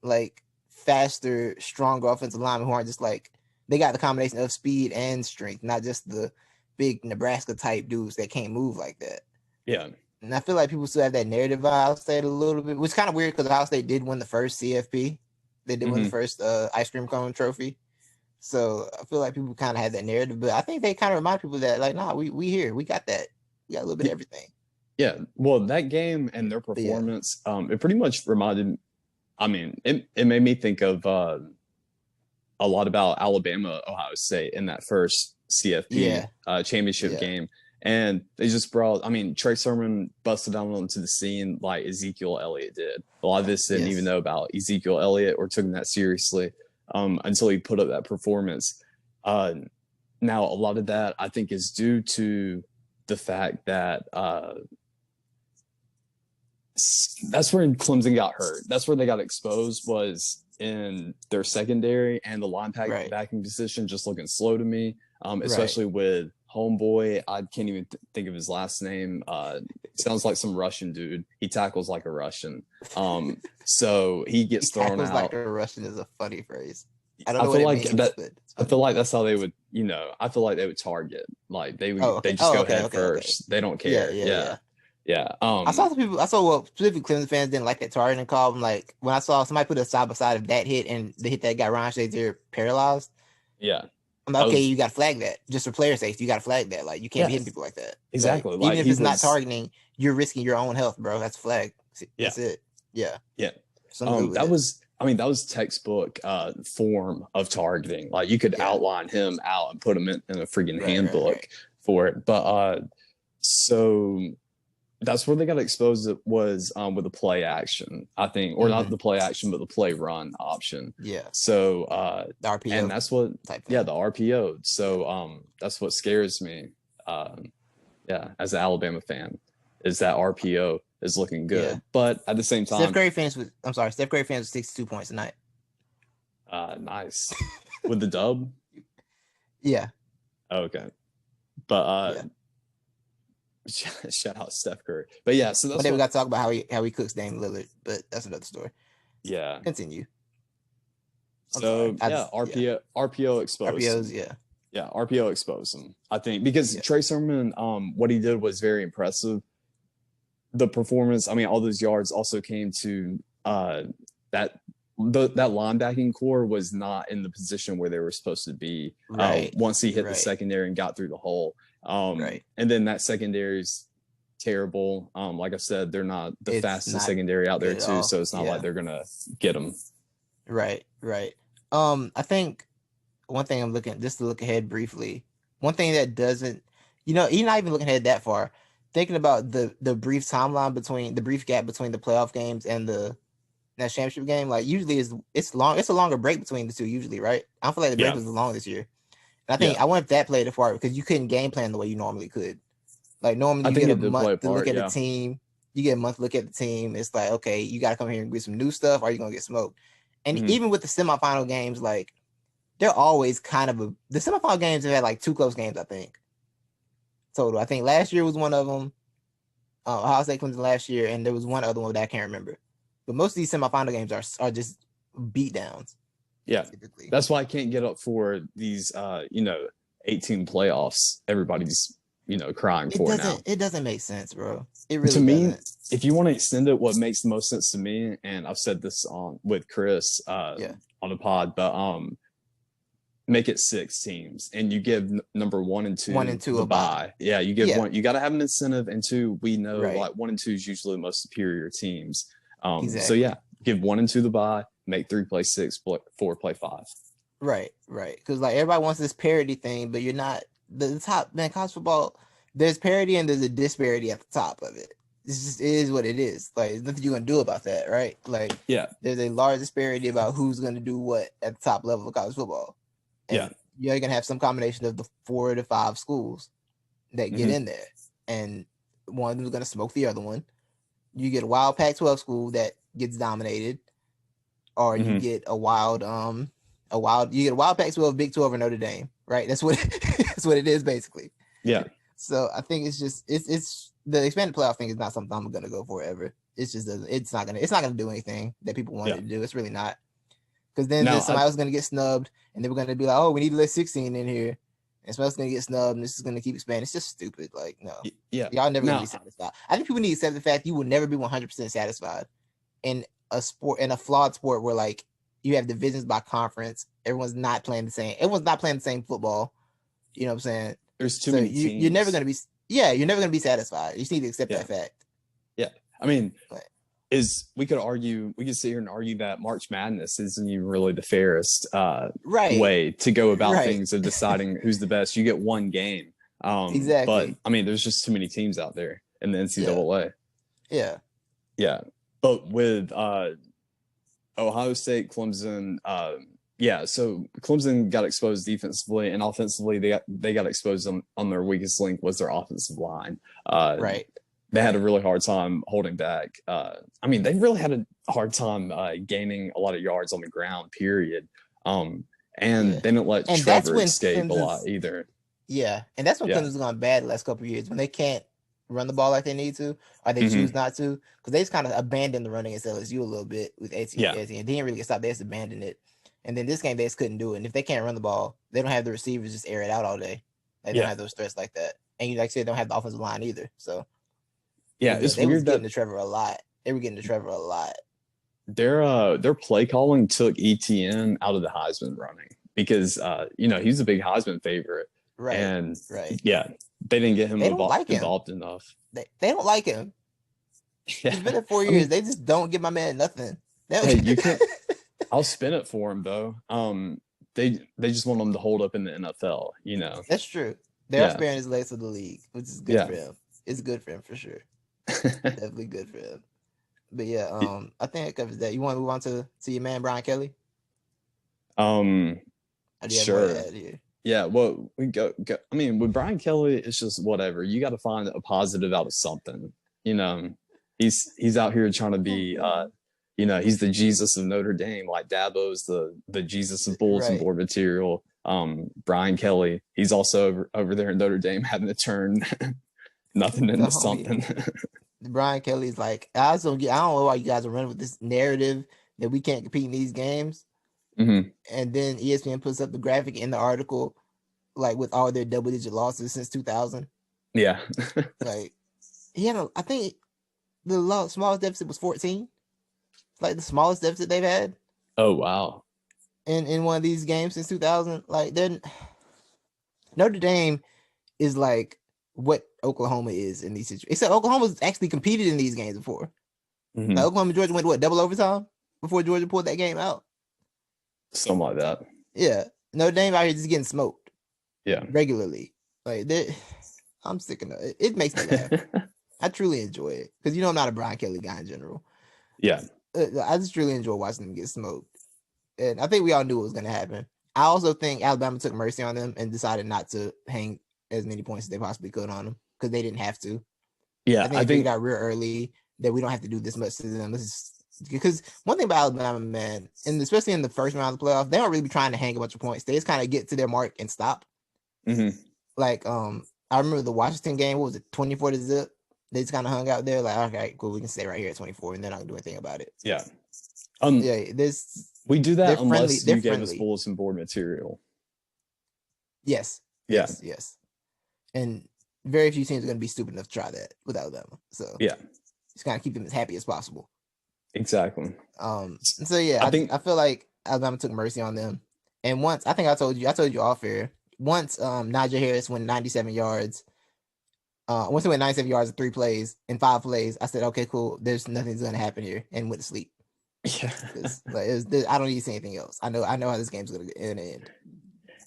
like faster, stronger offensive linemen who aren't just like, they got the combination of speed and strength, not just the big Nebraska type dudes that can't move like that. Yeah. And I feel like people still have that narrative of Ohio State a little bit, which is kind of weird because Ohio State did win the first CFP. They did win the first ice cream cone trophy. So I feel like people kind of had that narrative, but I think they kind of remind people that like, nah, we here, we got that. We got a little bit of everything. Yeah. Well, that game and their performance, it pretty much reminded, it made me think of a lot about Alabama, Ohio State in that first CFP championship game. And they just brought, Trey Sermon busted down onto the scene like Ezekiel Elliott did. A lot of us didn't even know about Ezekiel Elliott or took him that seriously until he put up that performance. Now, a lot of that, I think, is due to the fact that that's where Clemson got hurt. That's where they got exposed, was in their secondary and the linebacking position just looking slow to me, especially with homeboy. I can't even think of his last name. It sounds like some Russian dude. He tackles like a Russian. So he gets thrown out. Like a Russian is a funny phrase. I don't know what it means, but I feel like that's how they would, I feel like they would target. Like they would, they just go head first. They don't care. Yeah. I saw some people. Specifically Clemson fans didn't like that targeting call. I'm like, when I saw somebody put a side by side of that hit and the hit that got Ryan Shazier paralyzed. Yeah. I'm like, okay, you got to flag that just for player safety. You got to flag that. Like, you can't be hitting people like that. Exactly. Like, even if it's not targeting, you're risking your own health, bro. That's a flag. That's it. Yeah. Yeah. That was textbook form of targeting. Like, you could outline him out and put him in a freaking handbook for it. But so that's where they got exposed. It was with the play action, I think, or not the play action, but the play run option. Yeah. So the RPO, and that's what, the RPO. So that's what scares me. As an Alabama fan, is that RPO is looking good, but at the same time, Steph Curry fans with 62 points tonight. Nice with the dub. Yeah. Okay, but shout out Steph Curry. But yeah, so that's we got to talk about how he cooks Dame Lillard, but that's another story. Yeah. Continue. RPO exposed. RPOs, RPO exposed him, I think, because Trey Sermon, what he did was very impressive. The performance, all those yards also came to that linebacking core was not in the position where they were supposed to be once he hit the secondary and got through the hole. And then that secondary is terrible. Like I said, they're not the fastest secondary out there too, so it's not like they're gonna get them. Right. I think one thing I'm looking, just to look ahead briefly, one thing that doesn't, you're not even looking ahead that far, thinking about the brief timeline between the brief gap between the playoff games and the national championship game. Like, usually it's a longer break between the two, usually, right? I don't feel like the break was as long this year. And I think I want that played a part because you couldn't game plan the way you normally could. Like, normally you get a month to look at the team. You get a month to look at the team. It's like, okay, you got to come here and get some new stuff, or you're going to get smoked. And even with the semifinal games, like, they're always kind of the semifinal games have had like 2 close games, I think, total. I think last year was one of them. Ohio State Clemson last year, and there was one other one that I can't remember. But most of these semifinal games are just beatdowns. Yeah, typically. That's why I can't get up for these 18 playoffs. Everybody's crying for now. It doesn't make sense, bro. It really to me doesn't. If you want to extend it, what makes the most sense to me, and I've said this with Chris on the pod, but make it 6 teams, and you give number 1 and 2 the a bye. Yeah, you give one. You got to have an incentive, and 2, we know like 1 and 2 is usually the most superior teams. Exactly. So yeah, give 1 and 2 the bye, make 3 play 6, 4 play 5. Right. Because like everybody wants this parity thing, but you're not the top. Man, college football, there's parity and there's a disparity at the top of it. This just is what it is. Like, there's nothing you're gonna do about that, right? Like, yeah, there's a large disparity about who's gonna do what at the top level of college football. And you're gonna have some combination of the 4 to 5 schools that get in there, and one of them is gonna smoke the other one. You get a wild Pac-12 school that gets dominated, or you get a wild Pac-12, Big 12, or Notre Dame, right? That's what that's what it is basically. Yeah. So I think it's just it's the expanded playoff thing is not something I'm gonna go for ever. It's just it's not gonna do anything that people want it to do. It's really not, because then somebody else is gonna get snubbed, and they were gonna be like, oh, we need to let 16 in here, and somebody else is gonna get snubbed, and this is gonna keep expanding. It's just stupid. Like, no, y'all never gonna be satisfied. I think people need to accept the fact you will never be 100% satisfied in a sport, in a flawed sport where like you have divisions by conference. Everyone's not playing the same football. You know what I'm saying? There's too many teams. You're never gonna be satisfied. You just need to accept that fact. Yeah, I mean, we could sit here and argue that March Madness isn't even really the fairest way to go about things of deciding who's the best. You get one game, exactly. But I mean, there's just too many teams out there in the NCAA. Yeah. But with Ohio State, Clemson, so Clemson got exposed defensively, and offensively they got exposed on their weakest link was their offensive line. They had a really hard time holding back. I mean, they really had a hard time gaining a lot of yards on the ground, period. And they didn't let Trevor escape a lot either. Yeah, and that's when Clemson's gone bad the last couple of years, when they can't run the ball like they need to, or they choose not to, because they just kind of abandoned the running against LSU a little bit with Etienne. They didn't really get stopped. They just abandoned it. And then this game, they just couldn't do it. And if they can't run the ball, they don't have the receivers just air it out all day. They don't have those threats like that. And you, like I said, don't have the offensive line either. So it's they weird was getting to Trevor a lot. Their play calling took ETN out of the Heisman running because he's a big Heisman favorite. They didn't get him involved enough. They don't like him. He's been there 4 years. They just don't give my man nothing. You can't. I'll spin it for him though. They just want him to hold up in the NFL. That's true. They're sparing his legs to the league, which is good for him. It's good for him for sure. Definitely good for him. But I think it covers that. You want to move on to your man Brian Kelly? Sure. Yeah, well, we go. I mean, with Brian Kelly, it's just whatever. You got to find a positive out of something. He's out here trying to be. He's the Jesus of Notre Dame, like Dabo's the Jesus of bulletin board material. Brian Kelly, he's also over there in Notre Dame having to turn nothing into something. Brian Kelly's like, I don't know why you guys are running with this narrative that we can't compete in these games. And then ESPN puts up the graphic in the article, like with all their double-digit losses since 2000. Yeah, like he had I think the smallest deficit was 14. Like the smallest deficit they've had. Oh wow! In one of these games since 2000, like then Notre Dame is like what Oklahoma is in these situations. Except Oklahoma's actually competed in these games before. Like Oklahoma and Georgia went double overtime before Georgia pulled that game out. Something like that. Yeah, Notre Dame out here just getting smoked. Yeah, regularly. Like I'm sick of it. It makes me laugh. I truly enjoy it because I'm not a Brian Kelly guy in general. Yeah. I just really enjoy watching them get smoked. And I think we all knew what was going to happen. I also think Alabama took mercy on them and decided not to hang as many points as they possibly could on them because they didn't have to. Yeah, I think they got real early that we don't have to do this much to them. Because one thing about Alabama, man, and especially in the first round of the playoff, they don't really be trying to hang a bunch of points. They just kind of get to their mark and stop. Like, I remember the Washington game, what was it, 24-0? They just kind of hung out there like, okay, cool, we can stay right here at 24 and they're not going to do anything about it. Yeah. We do that unless you gave us bulletin board material. Yes. And very few teams are going to be stupid enough to try that with Alabama. So just kind of keep them as happy as possible. Exactly. I feel like Alabama took mercy on them. And once I think I told you off air. Once Najee Harris went 97 yards. Once he went 97 yards in 3 plays in 5 plays, I said, okay, cool. There's nothing's gonna happen here, and went to sleep. Yeah. Like I don't need to see anything else. I know how this game's gonna end.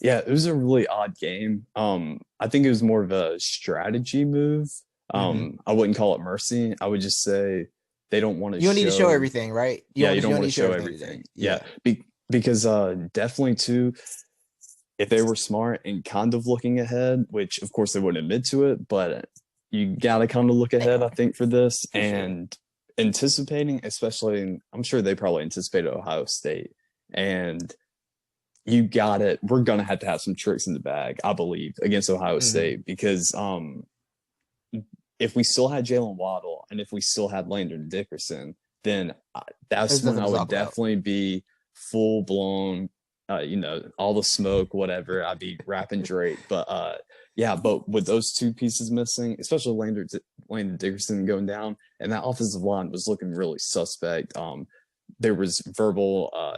Yeah, it was a really odd game. I think it was more of a strategy move. I wouldn't call it mercy. I would just say they don't want to You don't need to show show. everything, right? Yeah, you don't want need to show everything. Yeah, because definitely too, if they were smart and kind of looking ahead, which of course they wouldn't admit to it, but you gotta kind of look ahead, I think, for this and anticipating, especially. I'm sure they probably anticipated Ohio State, and you got it. We're gonna have to have some tricks in the bag, I believe, against Ohio State because if we still had Jalen Waddle and if we still had Landon Dickerson, then that's when I would definitely be full blown. All the smoke, whatever. I'd be rapping Drake, but but with those two pieces missing, especially Landon Dickerson going down, and that offensive line was looking really suspect. There was verbal,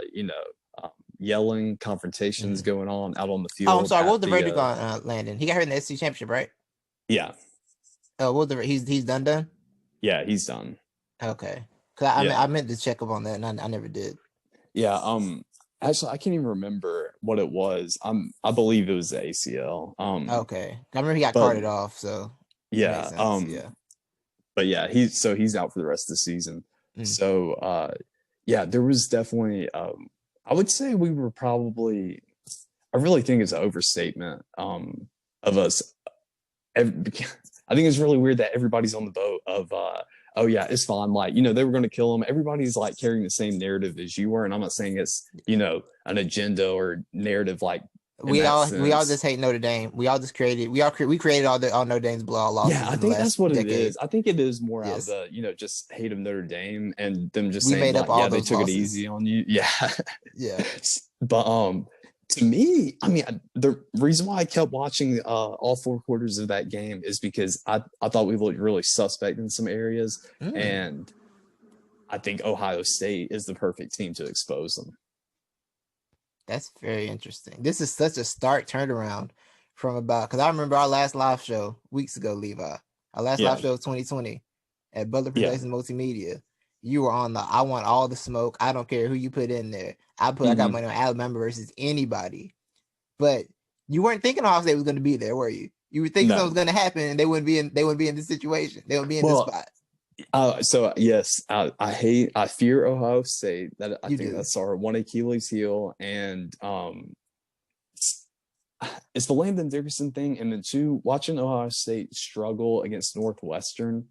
yelling, confrontations going on out on the field. Oh, I'm sorry. What was the verdict on Landon? He got hurt in the SEC championship, right? Yeah. Oh, he's done? Yeah, he's done. Okay. Because I meant to check up on that, and I never did. Yeah. Actually, I can't even remember what it was. I believe it was the ACL. Okay. I remember he got carted off, so yeah. But yeah, he's out for the rest of the season. So there was definitely I would say we were probably, I really think it's an overstatement of us. I think it's really weird that everybody's on the boat of oh yeah, it's fine. Like, they were going to kill him. Everybody's like carrying the same narrative as you were. And I'm not saying it's, an agenda or narrative. Like we all just hate Notre Dame. We all just created, we created all Notre Dame's blowout losses. Yeah, I think that's what it is. I think it is more out of the, just hate of Notre Dame and them just saying, like, yeah, they took it easy on you. Yeah. Yeah. But to me, I mean, the reason why I kept watching all 4 quarters of that game is because I thought we looked really suspect in some areas. And I think Ohio State is the perfect team to expose them. That's very interesting. This is such a stark turnaround from because I remember our last live show weeks ago, Levi. Our last live show of 2020 at Butler Productions Multimedia. You were on I want all the smoke. I don't care who you put in there. I got money on Alabama versus anybody. But you weren't thinking Ohio State was going to be there, were you? You were thinking something was going to happen, and they wouldn't be in this situation. They would be in this spot. So yes, I fear Ohio State. That I think that's our one Achilles heel, and it's the Landon Dickerson thing, and then 2, watching Ohio State struggle against Northwestern.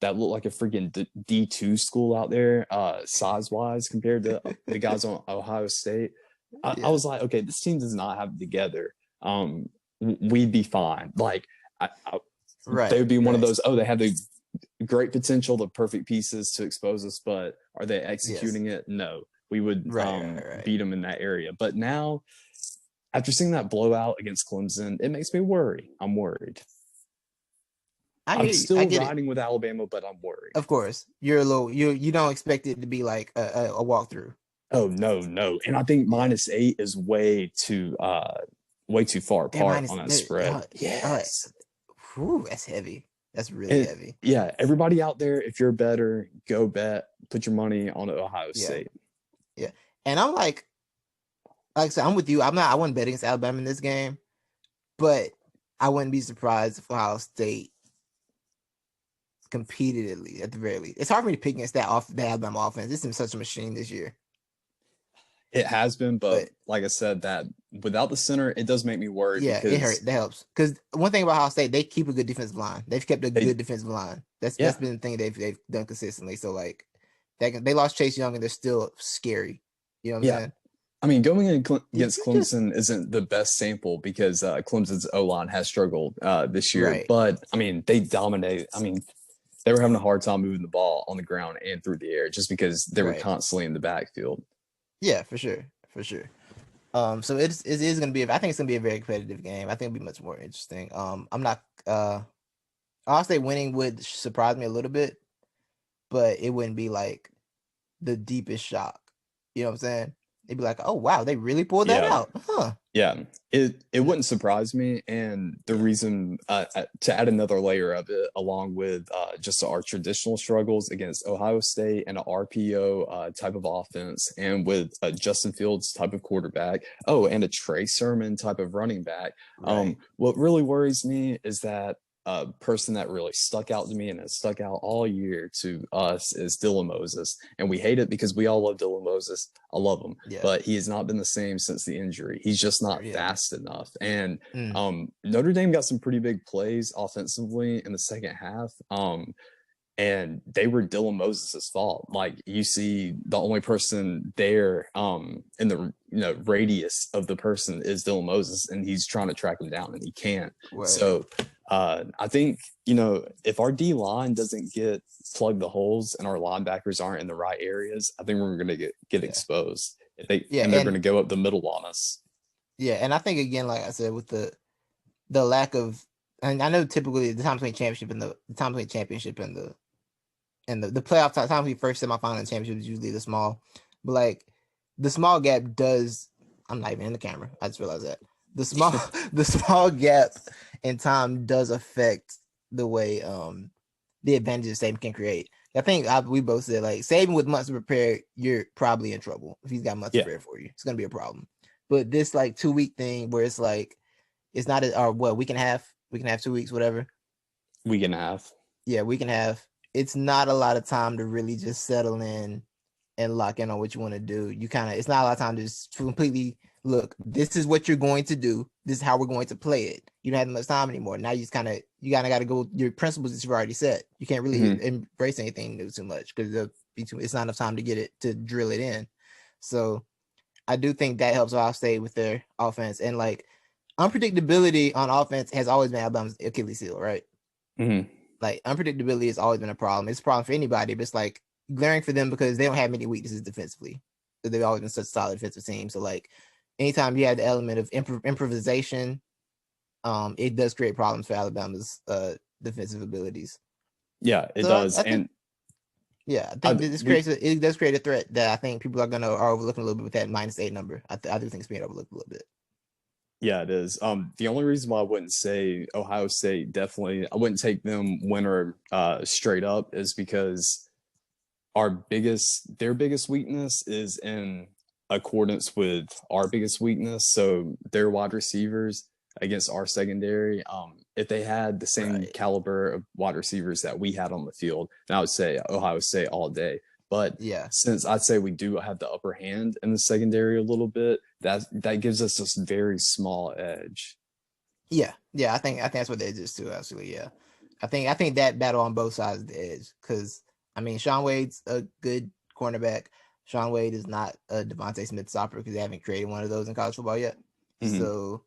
That looked like a freaking D2 school out there, size-wise, compared to the guys on Ohio State. I was like, okay, this team does not have it together. We'd be fine. Like, they would be one of those, they have the great potential, the perfect pieces to expose us, but are they executing it? No. We would beat them in that area. But now, after seeing that blowout against Clemson, it makes me worry. I'm worried. I'm still riding with Alabama, but I'm worried. Of course, you're a little. You don't expect it to be like a walkthrough. Oh no, and I think -8 is way too far apart on that spread. Yes, that's heavy. That's really heavy. Yeah, everybody out there, if you're better, go bet. Put your money on Ohio State. Yeah, and I'm like I said, I'm with you. I wouldn't bet against Alabama in this game, but I wouldn't be surprised if Ohio State competed at the very least. It's hard for me to pick against the Alabama offense. It's been such a machine this year. It has been, but like I said, that without the center, it does make me worried. Yeah, it hurts. That helps. Because one thing about Ohio State, they keep a good defensive line. They've kept a good defensive line. That's been the thing they've done consistently. So like, they lost Chase Young and they're still scary. You know what I'm saying? I mean, going against Clemson isn't the best sample because Clemson's O-line has struggled this year. But I mean, they dominate. I mean, they were having a hard time moving the ball on the ground and through the air just because they were constantly in the backfield. Yeah, for sure. So it is going to be. I think it's going to be a very competitive game. I think it'll be much more interesting. I'm not. Ohio State winning would surprise me a little bit, but it wouldn't be like the deepest shock. You know what I'm saying? they'd be like, oh wow, they really pulled that out, huh? Yeah, it wouldn't surprise me, and the reason to add another layer of it, along with just our traditional struggles against Ohio State and an RPO type of offense, and with a Justin Fields type of quarterback, and a Trey Sermon type of running back. Right. What really worries me is that a person that really stuck out to me and has stuck out all year to us is Dylan Moses. And we hate it because we all love Dylan Moses. I love him, but he has not been the same since the injury. He's just not fast enough. And Notre Dame got some pretty big plays offensively in the second half. And they were Dylan Moses' fault. Like, you see the only person there in the radius of the person is Dylan Moses, and he's trying to track him down and he can't. Right. So I think, if our D-line doesn't plug the holes and our linebackers aren't in the right areas, I think we're going to get exposed. And they're going to go up the middle on us. Yeah, and I think, again, like I said, with the lack of, and I know typically the time between championship and the playoff time we first semifinal and championship is usually the small, but like the small gap does. I'm not even in the camera. I just realized that the small gap in time does affect the way the advantages Saban can create. I think we both said, like, Saban with months to prepare, you're probably in trouble if he's got months to prepare for you. It's gonna be a problem. But this like 2 week thing where it's like it's not week and a half, 2 weeks, whatever. Week and a half. Yeah, week and a half. It's not a lot of time to really just settle in and lock in on what you want to do. It's not a lot of time to just completely look, this is what you're going to do. This is how we're going to play it. You don't have much time anymore. Now you got to go your principles that you've already set. You can't really embrace anything new too much because it's not enough time to get it, to drill it in. So I do think that helps Ohio State with their offense. And like unpredictability on offense has always been Alabama's Achilles heel, right? Mm-hmm. Like unpredictability has always been a problem. It's a problem for anybody, but it's like glaring for them because they don't have many weaknesses defensively. So they've always been such a solid defensive team. So like anytime you have the element of improvisation, it does create problems for Alabama's defensive abilities. Yeah, it does. I think it does create a threat that I think people are overlooking a little bit with that -8 number. I do think it's being overlooked a little bit. Yeah, it is. The only reason why I wouldn't say Ohio State I wouldn't take them winner straight up is because their biggest weakness is in accordance with our biggest weakness. So their wide receivers against our secondary, if they had the same caliber of wide receivers that we had on the field, then I would say Ohio State all day. But since I'd say we do have the upper hand in the secondary a little bit, that gives us this very small edge. Yeah, I think that's what the edge is too. Actually, yeah, I think that battle on both sides of the edge, because I mean Shaun Wade's a good cornerback. Shaun Wade is not a Devonta Smith stopper because they haven't created one of those in college football yet. Mm-hmm. So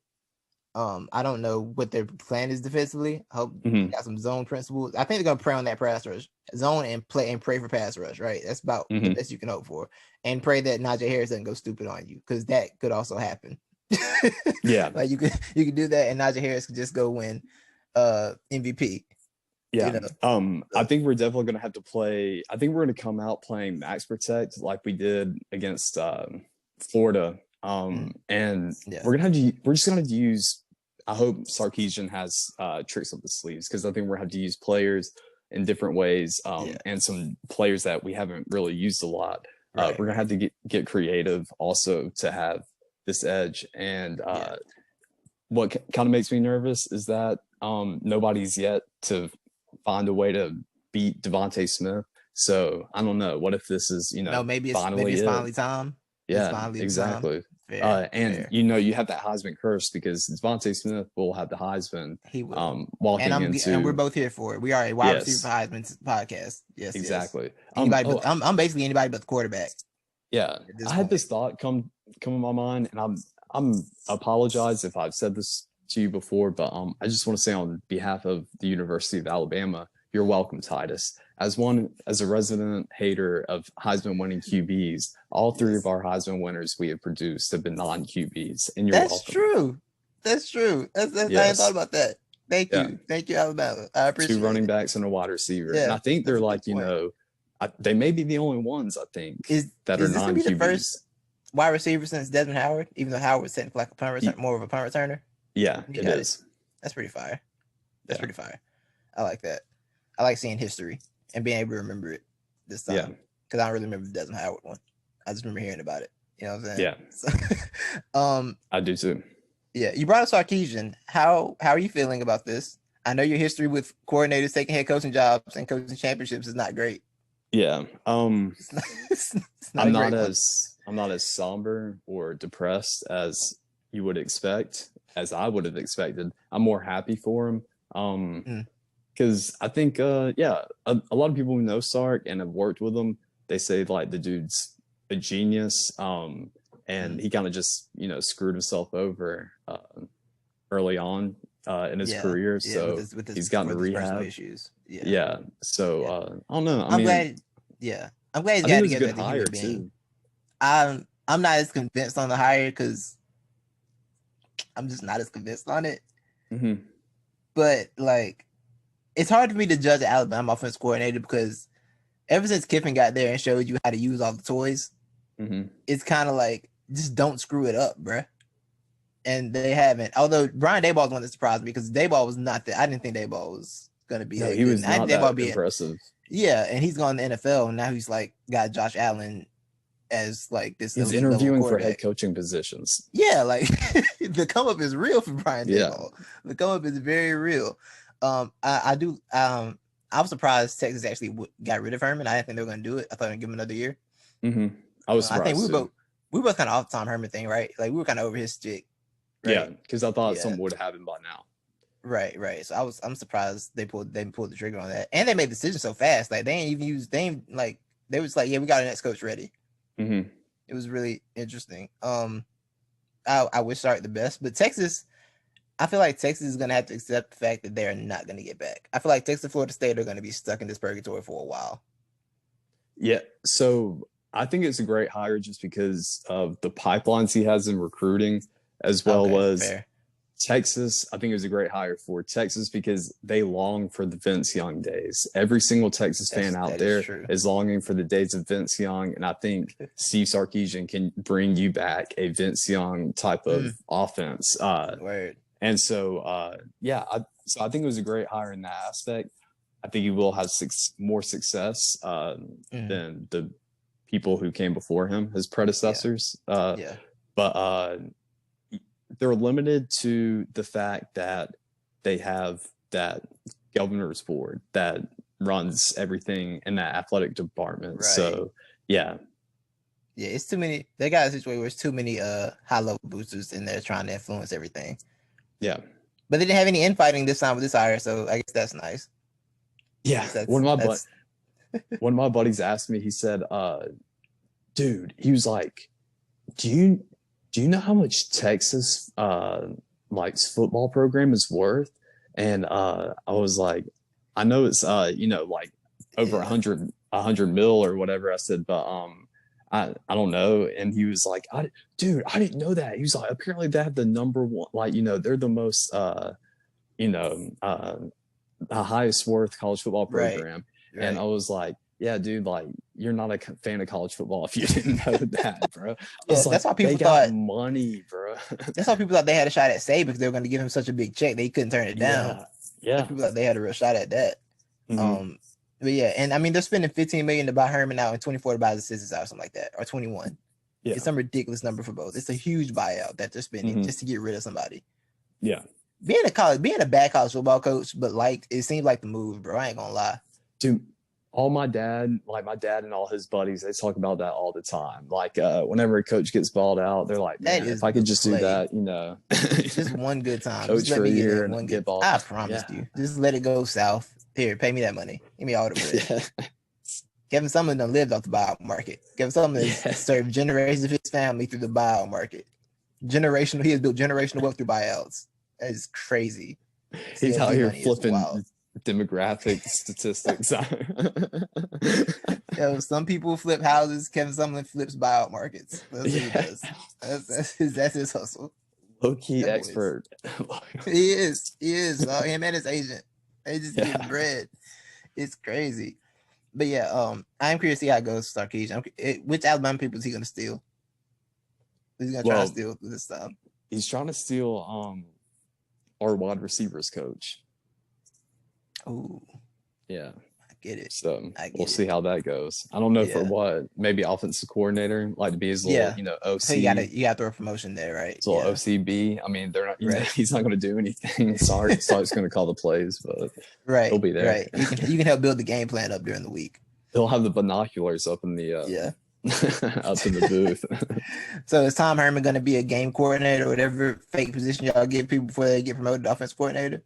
I don't know what their plan is defensively. I hope they got some zone principles. I think they're gonna prey on that pass rush, zone and pray for pass rush. Right, that's about the best you can hope for, and pray that Najee Harris doesn't go stupid on you, because that could also happen. Yeah, like you could do that, and Najee Harris could just go win MVP. Yeah, I think we're definitely gonna have to play. I think we're gonna come out playing max protect like we did against Florida. And we're just gonna have to use. I hope Sarkisian has tricks up the sleeves, because I think we're gonna have to use players in different ways, and some players that we haven't really used a lot. We're gonna have to get creative also to have this edge. And what kind of makes me nervous is that nobody's yet to find a way to beat Devonta Smith. So I don't know. What if this is maybe it's finally time. Yeah, exactly. Fair. You have that Heisman curse, because Devonta Smith will have the Heisman. He will. And we're both here for it. We are a wide receiver Heisman podcast. Yes, exactly. I'm basically anybody but the quarterback. Yeah, I had this thought come in my mind, and I'm apologize if I've said this to you before, but I just want to say on behalf of the University of Alabama, you're welcome, Titus. As a resident hater of Heisman winning QBs, all three of our Heisman winners we have produced have been non-QBs, and you're welcome. That's true. I hadn't thought about that. Thank you, Alabama. I appreciate 2 running backs and a wide receiver. Yeah, and I think they're like, they may be the only ones, I think, that are non-QBs. wide receiver since Desmond Howard, even though Howard was technically like a punt return, more of a punt returner. Yeah, it is. That's pretty fire. That's pretty fire. I like that. I like seeing history and being able to remember it this time. Yeah. Because I don't really remember the Desmond Howard one. I just remember hearing about it. You know what I'm saying? Yeah. So, I do too. Yeah. You brought up Sarkisian. How are you feeling about this? I know your history with coordinators taking head coaching jobs and coaching championships is not great. Yeah. It's not I'm not as somber or depressed as you would expect, as I would have expected. I'm more happy for him. Because I think, a lot of people who know Sark and have worked with him, they say like the dude's a genius. And he kind of just, screwed himself over early on in his career. So with his, he's gotten to rehab issues. Yeah. So I don't know. I'm glad he's got together as a human being. I'm not as convinced on the hire because I'm just not as convinced on it. Mm-hmm. But like, it's hard for me to judge the Alabama offense coordinator because ever since Kiffin got there and showed you how to use all the toys, it's kind of like, just don't screw it up, bruh. And they haven't. Although Brian Daboll was one that surprised me because Daboll was not that. I didn't think Daboll was gonna be. No, he was not that impressive. Yeah, and he's gone to the NFL, and now he's like got Josh Allen as like this. He's interviewing for head coaching positions. Yeah, like the come up is real for Brian Daboll. The come up is very real. I was surprised Texas actually got rid of Herman. I didn't think they were gonna do it. I thought they'd give him another year. I was surprised. I think we were both kind of off the Tom Herman thing, right? Like we were kind of over his stick. Right? Yeah, because I thought something would have happened by now. Right. So I'm surprised they pulled the trigger on that, and they made the decision so fast. Like they was like, yeah, we got our next coach ready. It was really interesting. I wish Sark the best, but Texas, I feel like Texas is gonna have to accept the fact that they're not gonna get back. I feel like Texas and Florida State are gonna be stuck in this purgatory for a while. Yeah, so I think it's a great hire just because of the pipelines he has in recruiting, as well as fair. Texas. I think it was a great hire for Texas because they long for the Vince Young days. Every single Texas fan out there is longing for the days of Vince Young, and I think Steve Sarkisian can bring you back a Vince Young type of offense. And so, so I think it was a great hire in that aspect. I think he will have more success than the people who came before him, his predecessors. But they're limited to the fact that they have that governor's board that runs everything in that athletic department. Right. So, yeah, it's too many. They got a situation where it's too many high-level boosters in there trying to influence everything. Yeah. But they didn't have any infighting this time with this hire, so I guess that's nice. Yeah. One of my buddies asked me, he said, dude, he was like, do you know how much Texas football program is worth? And I was like, I know it's like over 100 mil or whatever. I said, but I don't know. And he was like, I didn't know that. He was like, apparently they have the number one, they're the most the highest worth college football program. Right. And I was like, yeah, dude, like you're not a fan of college football if you didn't know that, bro. That's why people thought money, bro. That's why people thought they had a shot at Saban because they were going to give him such a big check they couldn't turn it down. Yeah. People thought they had a real shot at that. But yeah, and I mean they're spending $15 million to buy Herman out and 24 to buy the Sisters out or something like that, or 21. Yeah. It's some ridiculous number for both. It's a huge buyout that they're spending just to get rid of somebody. Yeah. Being a bad college football coach, but it seems like the move, bro. I ain't gonna lie. Dude, my dad and all his buddies, they talk about that all the time. Like whenever a coach gets balled out, they're like, man, if I could just do that, just one good time. Coach for a year and get balled out. I promise you. Just let it go south. Here, pay me that money. Give me all the bread. Kevin Sumlin done lived off the buyout market. Kevin Sumlin has served generations of his family through the buyout market. He has built generational wealth through buyouts. That is crazy. He's out here flipping demographic statistics. Some people flip houses. Kevin Sumlin flips buyout markets. That's what he does. That's his hustle. Low-key expert. He is. Him and his agent. They just get bread. It's crazy. But yeah, I'm curious to see how it goes, Sarkisian. Which Alabama people is he going to steal? He's gonna try to steal this time. He's trying to steal our wide receivers coach. Oh, yeah, I get it. So we'll see how that goes. I don't know for what. Maybe offensive coordinator, like to be his little, OC. So you got to throw a promotion there, right? His little OCB. I mean, they're not. He's not going to do anything. Sark's going to call the plays, but he'll be there. Right. You can help build the game plan up during the week. He'll have the binoculars up in the up in the booth. So is Tom Herman going to be a game coordinator or whatever fake position y'all give people before they get promoted to offensive coordinator?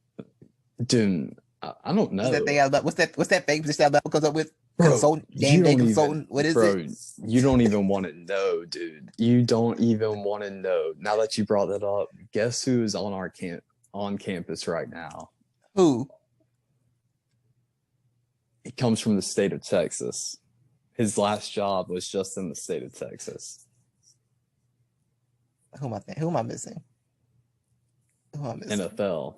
Dude, I don't know. What's that fake position Alabama comes up with? Bro, consultant, game day consultant. What is it? You don't even want to know, dude. You don't even want to know. Now that you brought that up, guess who is on campus right now? Who? He comes from the state of Texas. His last job was just in the state of Texas. Who am I missing? NFL.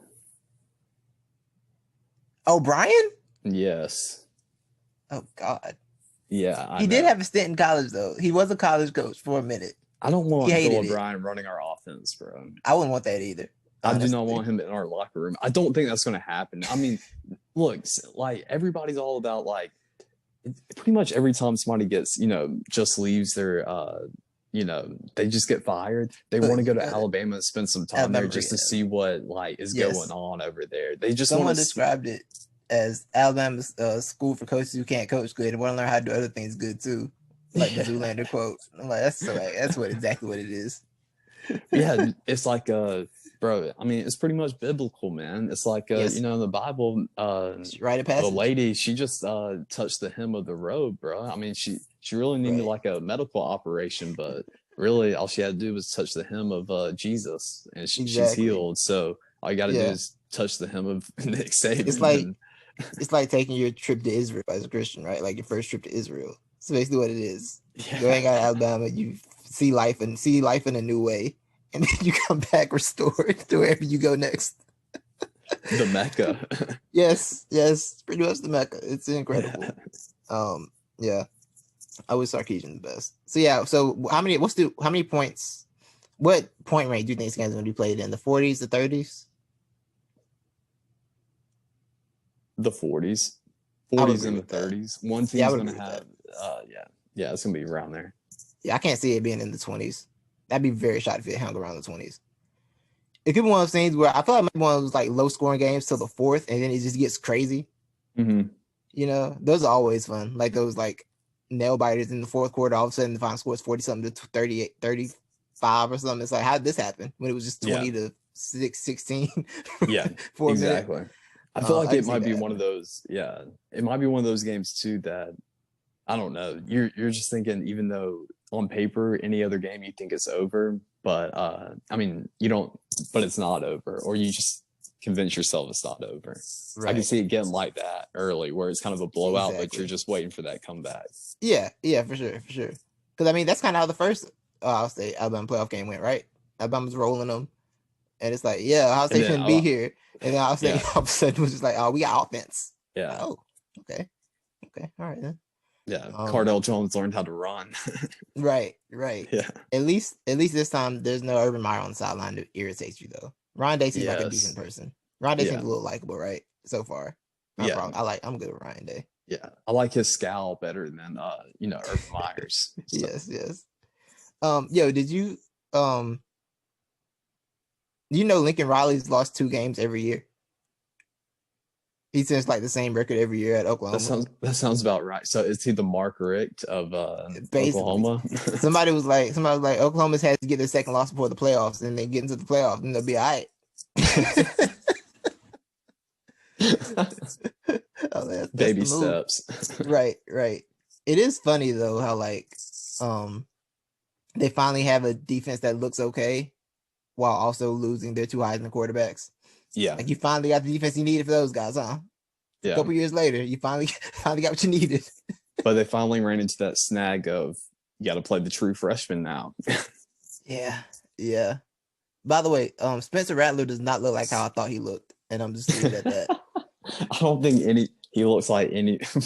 O'Brien? Yes. Oh God. Yeah, he did have a stint in college though. He was a college coach for a minute. I don't want Bill O'Brien running our offense, bro. I wouldn't want that either. I do not want him in our locker room. I don't think that's going to happen. I mean, look, like everybody's all about like pretty much every time somebody gets, just leaves their, they just get fired. They want to go to Alabama and spend some time there just to see what like is going on over there. They just someone described it as Alabama's school for coaches who can't coach good and want to learn how to do other things good too, like the Zoolander quote. I'm like, that's exactly what it is. Yeah, it's like bro. I mean, it's pretty much biblical, man. It's like in the Bible, the lady, she just touched the hem of the robe, bro. I mean, she really needed like a medical operation, but really all she had to do was touch the hem of Jesus, and she's healed. So all you got to do is touch the hem of Nick Saban. It's like taking your trip to Israel as a Christian, right? Like your first trip to Israel. That's basically what it is. Yeah. You hang out in Alabama, you see life in a new way, and then you come back restored to wherever you go next. The Mecca. Yes, pretty much the Mecca. It's incredible. Yeah. I was Sarkisian the best. So how many points? What point range do you think this game's gonna be played in? The 40s, the 30s? The 40s. 40s and the 30s. One team's going to have, it's going to be around there. Yeah, I can't see it being in the 20s. That'd be very shocked if it hung around the 20s. It could be one of those things where I feel like maybe one of those like low scoring games till the fourth, and then it just gets crazy. Mm-hmm. Those are always fun. Like those like nail biters in the fourth quarter. All of a sudden, the final score is 40-something to 38, 35 or something. It's like, how did this happen when it was just 20 to 16? Yeah, exactly. I feel like it might be one of those. Yeah, it might be one of those games too that I don't know. You're just thinking, even though on paper any other game you think it's over, but I mean you don't. But it's not over, or you just convince yourself it's not over. Right. I can see it getting like that early, where it's kind of a blowout, but you're just waiting for that comeback. Yeah, for sure. Because I mean that's kind of how the first I'll say Alabama playoff game went, right? Alabama's rolling them, and it's like, Ohio State shouldn't be here. And then I was thinking all of a sudden it was just like, oh, we got offense. Yeah. Oh, okay. All right then. Yeah. Cardell Jones learned how to run. Right. Yeah. At least this time there's no Urban Meyer on the sideline that irritates you though. Ryan Day seems like a decent person. Ryan Day seems a little likable, right? So far. I'm good with Ryan Day. Yeah. I like his scowl better than Urban Meyer's. Yes. Did you Lincoln Riley's lost 2 games every year? He says like the same record every year at Oklahoma. That sounds about right. So is he the Mark Richt of Oklahoma? somebody was like Oklahoma's had to get their second loss before the playoffs, and then get into the playoffs, and they'll be all right. That's baby steps. Right. It is funny though how like they finally have a defense that looks okay, while also losing their 2 Heisman quarterbacks. Yeah. Like you finally got the defense you needed for those guys, huh? Yeah. A couple years later, you finally got what you needed. But they finally ran into that snag of you got to play the true freshman now. Yeah. By the way, Spencer Rattler does not look like how I thought he looked, and I'm just leaving it at that. I don't think he looks like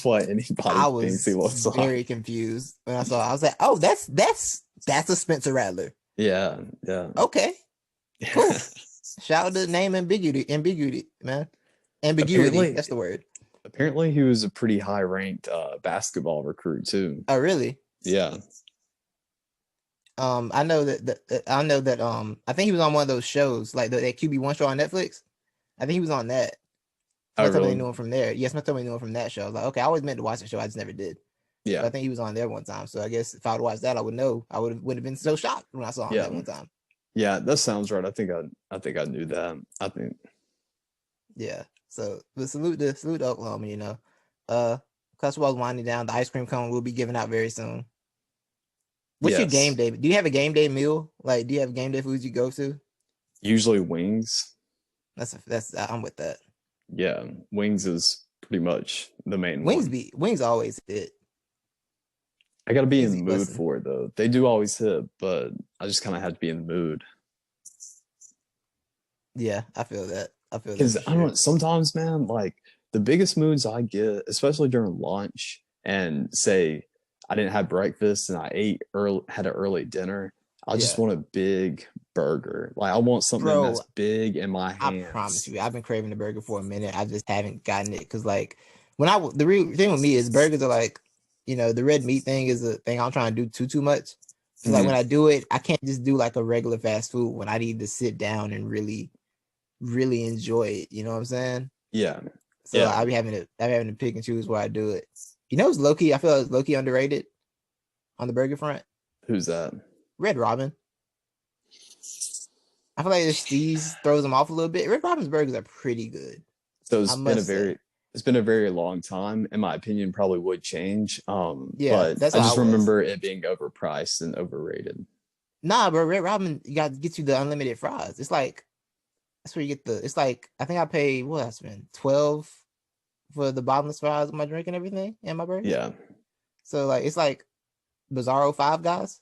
what anybody thinks he looks like. I was very confused when I saw it. I was like, oh, that's a Spencer Rattler. Yeah, yeah. Okay, cool. Shout out to name ambiguity, man. Ambiguity, apparently, that's the word. apparently, he was a pretty high ranked basketball recruit too. Oh, really? Yeah. I know that I think he was on one of those shows, like that QB1 show on Netflix. I think he was on that. Oh, Somebody told me they really? knew him from there. Yes, somebody told me they knew him from that show. I was like, okay, I always meant to watch the show. I just never did. But Yeah. I think he was on there one time. So I guess if I would watch that, I would know. I wouldn't have been so shocked when I saw him Yeah. that one time. Yeah, that sounds right. I think I knew that. I think. Yeah. So but salute to Oklahoma, you know. Basketball's winding down. The ice cream cone will be given out very soon. What's your game Yes. day? Do you have a game day meal? Like, do you have game day foods you go to? Usually wings. That's I'm with that. Yeah, wings is pretty much the main one. Wings always hit. I got to be in the Easy mood busting. for it though. They do always hit, but I just kind of have to be in the mood. Yeah, I feel that. I feel that Because for I don't sure. know, sometimes, man, like the biggest moods I get, especially during lunch, and say I didn't have breakfast and I ate early, had an early dinner. I just Yeah. want a big burger. Like I want something Bro, that's big in my I promise hands. you, I've been craving the burger for a minute. I just haven't gotten it because, like, the real thing with me is burgers are like, the red meat thing is a thing I'm trying to do too much. So like when Mhm. I do it, I can't just do like a regular fast food when I need to sit down and really, really enjoy it. You know what I'm saying? Yeah, So yeah. I be having to pick and choose where I do it. It's low key. I feel it's low key underrated on the burger front. Who's that? Red Robin. I feel like the Steez throws them off a little bit. Red Robin's burgers are pretty good. So I must say. it's been a very long time. In my opinion, probably would change. Yeah, But that's I how I just was. remember it being overpriced and overrated. Nah, bro, Red Robin, you got to get you the unlimited fries. It's like that's where you get it's like I think I paid what I spent 12 for the bottomless fries with my drink and everything and my burger. Yeah. So like it's like Bizarro Five Guys.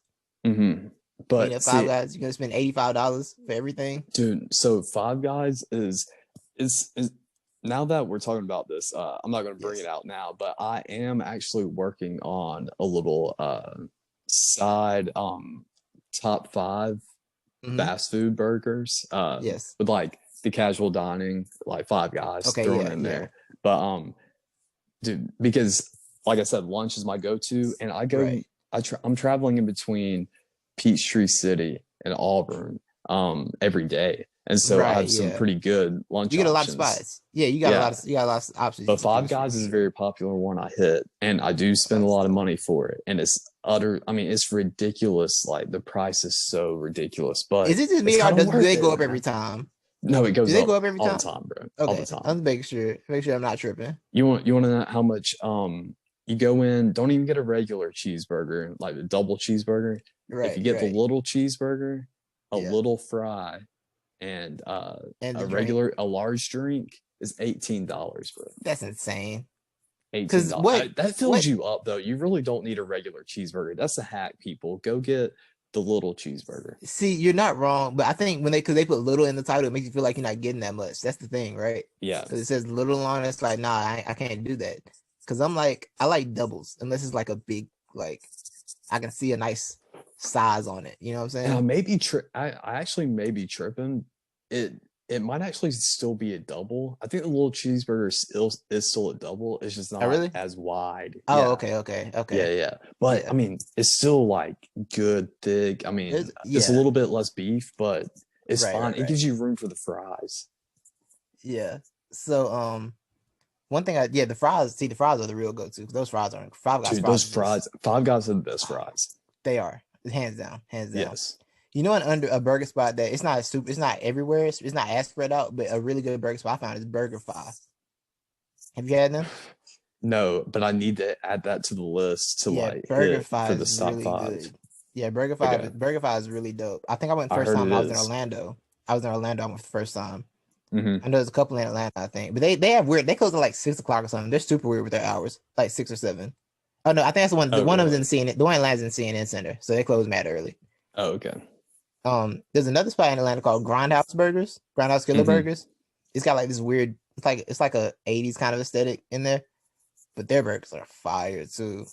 But Five see, Guys, you're gonna spend $85 for everything. dude, so Five Guys is now that we're talking about this, I'm not going to bring Yes. it out now, but I am actually working on a little side top five Mm-hmm. fast food burgers Yes. with like the casual dining, like Five Guys Okay. thrown Yeah. in Yeah. there. But dude, because like I said, lunch is my go-to, and Right. I'm traveling in between Peachtree City and Auburn every day, and so I Right. have some Yeah. pretty good lunch You get a lot of options. spots. Yeah. Yeah, You got a lot of options but to Five choose from Guys for is a sure. very popular one I hit, and I do spend a lot of money for it, and it's utter. I mean, it's ridiculous. Like the price is so ridiculous, but Is it just it's me or kind of do worth they it, go up every man. time? No, it Do goes they go up up every all the time? time, bro. All the Okay. time. I'm making sure. Make sure I'm not tripping. You want to know how much you go in, don't even get a regular cheeseburger, like a double cheeseburger. If Right. you get the Right. little cheeseburger, a Yeah. little fry, and And the drink. a large drink is $18, bro. That's insane. Because $18. That fills what you up though. You really don't need a regular cheeseburger. That's a hack, people. Go get the little cheeseburger. see, you're not wrong, but I think because they put little in the title, it makes you feel like you're not getting that much. That's the thing, right? Yeah. Because it says little on it, it's like, nah, I can't do that. Because I like doubles, unless it's like a big, like, I can see a nice size on it. You know what I'm And I saying? may be I actually may be tripping. It it might actually still be a double. I think the little cheeseburger is still a double. It's just Oh, not really? as wide. Oh, Yeah. okay, okay, Yeah, okay. yeah. But I Yeah. mean, it's still like good, thick. I mean, it's a Yeah. little bit less beef, but it's Right, fine. right, It right. gives you room for the fries. Yeah. So, one thing the fries, see, the fries are the real go-to. Those fries aren't, Five Guys Dude, fries those are just, fries, Five Guys are the best fries. they are. Hands down, hands down. Yes. You know, under a burger spot that it's not everywhere, it's not as spread out, but a really good burger spot I found is Burger Five. Have you had them? No, but I need to add that to the list to Yeah, like Burger hit for Five the is top really five. good. Yeah, Okay. Burger Five is really dope. I think I went I first heard time it I was in is. Orlando. I was in Orlando. I went for the first time. Mm-hmm. I know there's a couple in Atlanta, I think, but they have weird. They close at like 6 o'clock or something. They're super weird with their hours, like 6 or 7. Oh no, I think that's the one. The Oh, one of them's really? in CNN. The one in Atlanta's in CNN Center, so they close mad early. Oh, okay. There's another spot in Atlanta called Grindhouse Killer Mm-hmm. Burgers. It's got like this weird. It's like a 80s kind of aesthetic in there, but their burgers are fire too.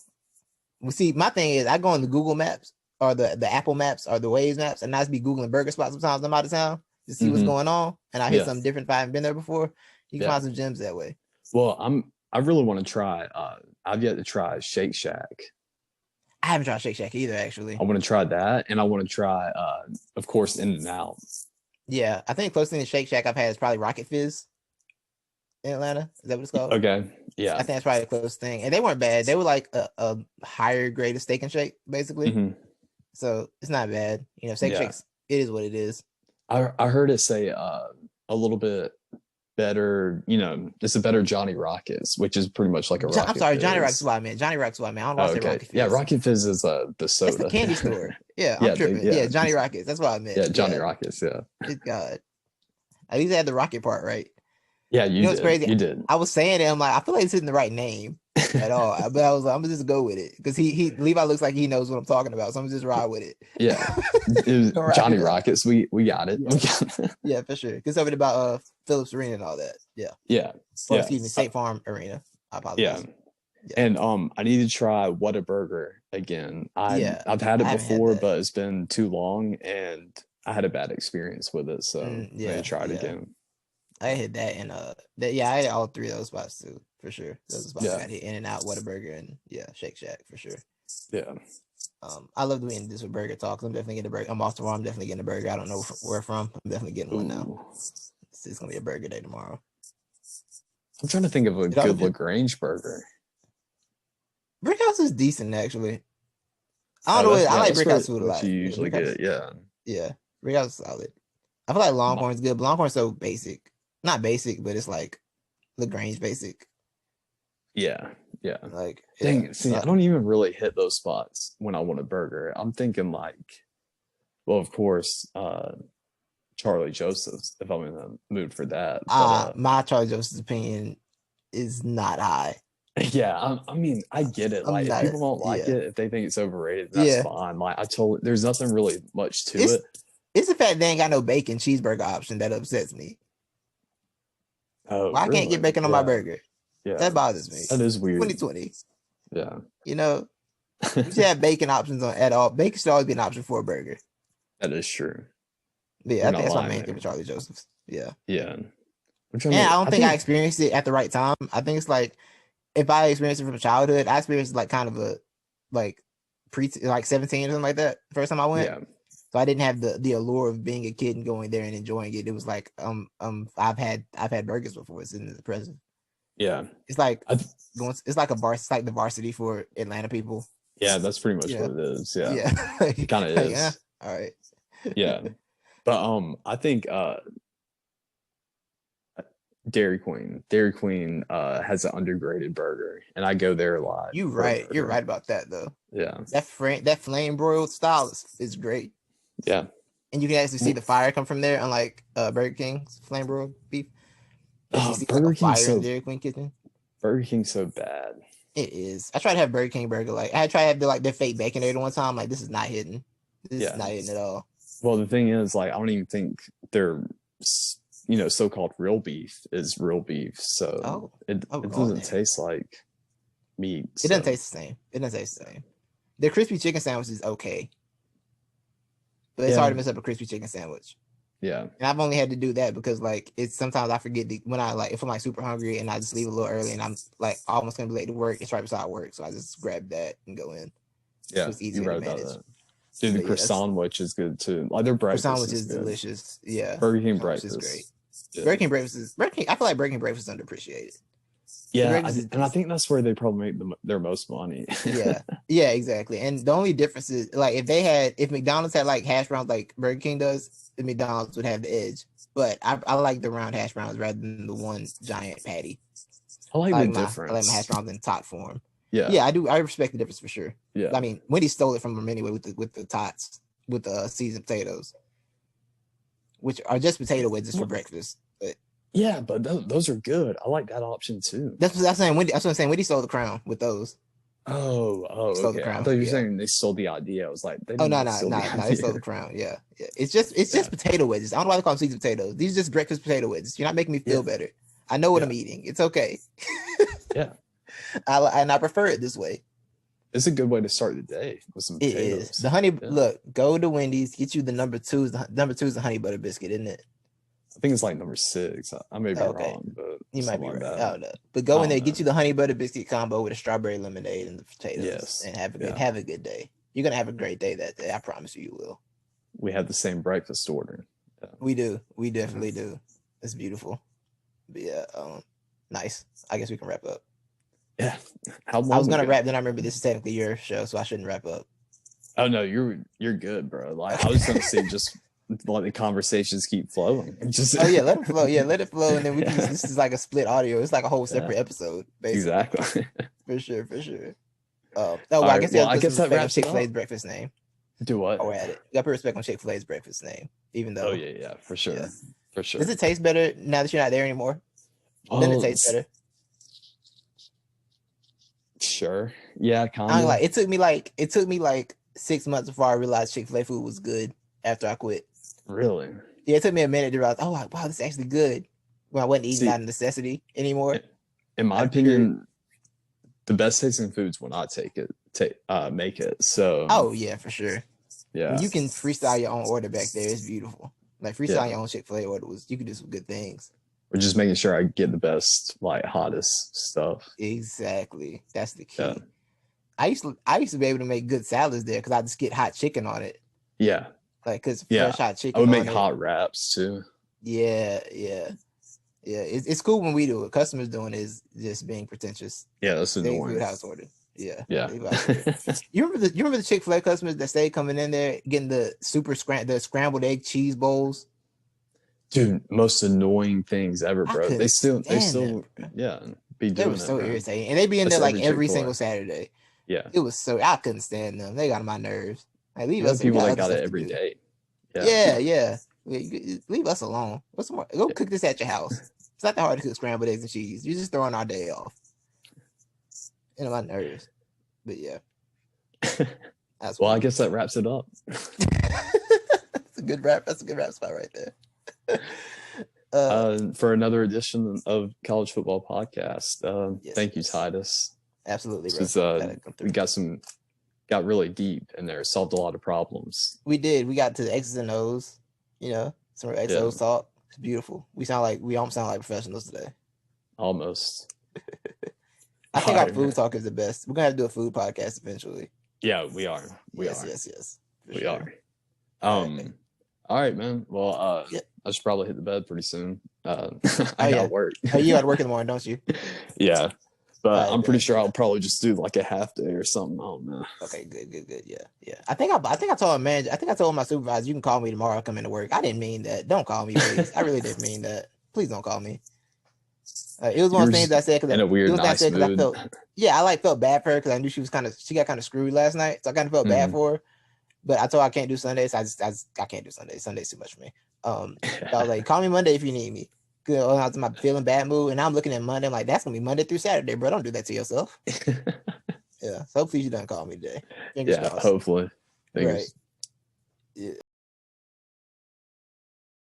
Well, see, my thing is, I go on the Google Maps or the Apple Maps or the Waze maps, and I just be googling burger spots sometimes I'm out of town to see what's going on, and I hit something different if I haven't been there before. You can find some gems that way. Well, I really want to try. I've yet to try Shake Shack. I haven't tried Shake Shack either, actually. I want to try that, and I want to try, of course, In-N-Out. Yeah, I think the closest thing to Shake Shack I've had is probably Rocket Fizz in Atlanta. Is that what it's called? Okay, yeah. I think that's probably the closest thing, and they weren't bad. They were like a higher grade of Steak and Shake, basically. Mm-hmm. So it's not bad. You know, Steak and Shakes, it is what it is. I heard it say a little bit better, you know, it's a better Johnny Rockets, which is pretty much like a Rocket I'm sorry, Fizz. Johnny Rockets is what I meant. Johnny Rockets is what I meant. I don't want to say Rocket Fizz. Yeah, Rocket Fizz is the soda. That's the candy store. Yeah, I'm tripping. Yeah, Johnny Rockets. That's what I meant. Yeah, Johnny Rockets, yeah. Good God. At least I had the rocket part right. Yeah, you know what's crazy? You did. I was saying it, I'm like, I feel like it's in the right name at all. But I was like, I'm gonna just go with it. Because Levi looks like he knows what I'm talking about. So I'm just ride with it. Yeah. It was Johnny Rockets. We got it. Yeah, yeah, for sure. Because something about Phillips Arena and all that. Yeah. Yeah. Or, excuse me, State Farm Arena. I apologize. Yeah. And I need to try Whataburger again. I've had it before, but it's been too long and I had a bad experience with it. So I'm gonna try it again. I hit that and I hit all three of those spots too, for sure. Those spots I got hit In-N-Out, Whataburger, and Shake Shack for sure. Yeah. I love doing this with Burger Talks. I'm definitely getting a burger. I'm off tomorrow. I'm definitely getting a burger. I don't know where from. I'm definitely getting one now. It's gonna be a burger day tomorrow. I'm trying to think of a good LaGrange burger. Brickhouse is decent actually. I don't know. I like Brickhouse food a lot. You usually get, yeah. Brickhouse is solid. I feel like Longhorn's good, but Longhorn's so basic. Not basic, but it's like LaGrange basic. Yeah. Like, dang, see, I don't even really hit those spots when I want a burger. I'm thinking like, well, of course, Charlie Joseph's, if I'm in the mood for that. But, my Charlie Joseph's opinion is not high. Yeah, I mean, I get it. Like, if people don't like it, if they think it's overrated, that's fine. Like, there's nothing really much to it. It's the fact they ain't got no bacon cheeseburger option that upsets me. Oh, I can't get bacon on my burger. Yeah, that bothers me. That is weird. 2020. Yeah. You know, you should have bacon options at all. Bacon should always be an option for a burger. That is true. Yeah, I think that's my main thing with Charlie Joseph's. Yeah. Yeah. And I don't think I experienced it at the right time. I think it's like, if I experienced it from childhood, I experienced like kind of a like 17 or something like that. First time I went. Yeah. So I didn't have the allure of being a kid and going there and enjoying it. It was like I've had burgers before. It's in the present. Yeah. It's like it's like it's like the varsity for Atlanta people. Yeah, that's pretty much what it is. Yeah. Yeah. It kind of is. Yeah. All right. Yeah. But I think Dairy Queen has an undergraded burger, and I go there a lot. You're right about that though. Yeah, that flame broiled style is great. Yeah, and you can actually see the fire come from there, unlike Burger King's flame broiled beef. Burger King's so Dairy Queen kitchen. Burger King's so bad. It is. I tried to have Burger King burger. Like I tried to have their fake bacon there one time. Like, this is not hidden. This is not hidden at all. Well, the thing is, like, I don't even think they're, so-called real beef is real beef. So it doesn't taste like meat. It doesn't taste the same. The crispy chicken sandwich is okay, but it's hard to mess up a crispy chicken sandwich. Yeah, and I've only had to do that because like it's sometimes I forget when I if I'm like super hungry and I just leave a little early and I'm like almost gonna be late to work. It's right beside work, so I just grab that and go in. Yeah, so it's easier to manage. About that. Dude, the croissant sandwich is good too. Like, their breakfast croissant is delicious. Yeah, Burger King breakfast is great. Yeah. Burger King breakfast is I feel like Burger King breakfast is underappreciated. Yeah, and I think that's where they probably make their most money. yeah, exactly. And the only difference is like if McDonald's had like hash browns like Burger King does, the McDonald's would have the edge. But I like the round hash browns rather than the one giant patty. I like the difference. I like my hash browns in tot form. Yeah, I do. I respect the difference for sure. Yeah, I mean, Wendy stole it from them anyway with the tots with the seasoned potatoes, which are just potato wedges for breakfast. But yeah, but those are good. I like that option too. That's what I'm saying. That's what I'm saying. Wendy stole the crown with those. Oh, stole okay. The crown. I thought you were saying they stole the idea. I was like, no, they stole the crown. Yeah. It's just potato wedges. I don't know why they call them seasoned potatoes. These are just breakfast potato wedges. You're not making me feel better. I know what I'm eating. It's okay. Yeah. I prefer it this way. It's a good way to start the day with some It potatoes. is. The honey. Yeah. Look, go to Wendy's. Get you the number two. Number two is the honey butter biscuit, isn't it? I think it's like number 6. I may be Okay. wrong, but You might be something right. like I that. don't know. But go in I there, don't get know. you the honey butter biscuit combo with a strawberry lemonade and the potatoes, Yes. and have a good Yeah. have a good day. You're gonna have a great day that day. I promise you will. We have the same breakfast order. Yeah. We do. We definitely do. It's beautiful. But yeah, nice. I guess we can wrap up. Yeah. How long I was gonna ago? wrap, then I remember this is technically your show, so I shouldn't wrap up. Oh no, you're good, bro. Like I was gonna say, just let the conversations keep flowing. Just Oh yeah, let them flow. Yeah, let it flow, and then we can. Yeah. This is like a split audio. It's like a whole separate episode, basically. Exactly. For sure. All I right, guess well, I I guess that wraps it Chick-fil-A's up. breakfast name. Do what? Oh, we're at it. You got to put respect on Chick-fil-A's breakfast name, even though. Oh yeah, for sure, Yeah. for sure. Does it taste better now that you're not there anymore? Doesn't it taste better? Sure. Yeah, kind I'm of. like, it took me like 6 months before I realized Chick-fil-A food was good after I quit. Really? Yeah, it took me a minute to realize, oh, wow, this is actually good. When I wasn't eating See, out of necessity anymore. In my opinion, the best tasting foods when I make it. So. Oh yeah, for sure. Yeah. When you can freestyle your own order back there, it's beautiful. Like freestyling your own Chick-fil-A order you can do some good things. We're just making sure I get the best, like hottest stuff. Exactly. That's the key. Yeah. I used to be able to make good salads there because I just get hot chicken on it. Yeah. Like because fresh hot chicken. I would make hot wraps too. Yeah. It's cool when we do it. Customers doing it is just being pretentious. Yeah, that's annoying. Good house order. Yeah. You remember the Chick-fil-A customers that stayed coming in there getting the scrambled egg cheese bowls? Dude, most annoying things ever, bro. They still be doing they were so irritating. And they be in there like every single Saturday. Yeah. It was so I couldn't stand them. They got on my nerves. Like leave us people that got it every day. Yeah. Leave us alone. What's more? Go cook this at your house. It's not that hard to cook scrambled eggs and cheese. You're just throwing our day off. And my nerves. But yeah. Well, I guess that wraps it up. That's a good wrap. That's a good wrap spot right there. For another edition of College Football Podcast. Thank you, Titus. Absolutely. We got really deep in there, solved a lot of problems. We did. We got to the X's and O's, some X's and O's talk. It's beautiful. We almost sound like professionals today. Almost. I think our food talk is the best. We're gonna have to do a food podcast eventually. Yeah, we are. Yes. We are. All right, man. Well, I should probably hit the bed pretty soon. I got work. Oh, you got to work in the morning, don't you? Yeah. But I'm pretty sure I'll probably just do like a half day or something. I don't know. Okay, good. Yeah. I think I told manager. I think I told my supervisor, you can call me tomorrow. I'll come into work. I didn't mean that. Don't call me, please. I really didn't mean that. Please don't call me. It was one of the things I said because in a weird, nice mood. I felt bad for her because I knew she got kind of screwed last night, so I kind of felt bad for her. But I told her I can't do Sundays. I can't do Sundays. Sunday's too much for me. So I was like, call me Monday if you need me. Good. I was in my feeling bad mood, and I'm looking at Monday. I'm like, that's gonna be Monday through Saturday, bro. Don't do that to yourself. Yeah. So hopefully you don't call me today. Hopefully. Right. Yeah.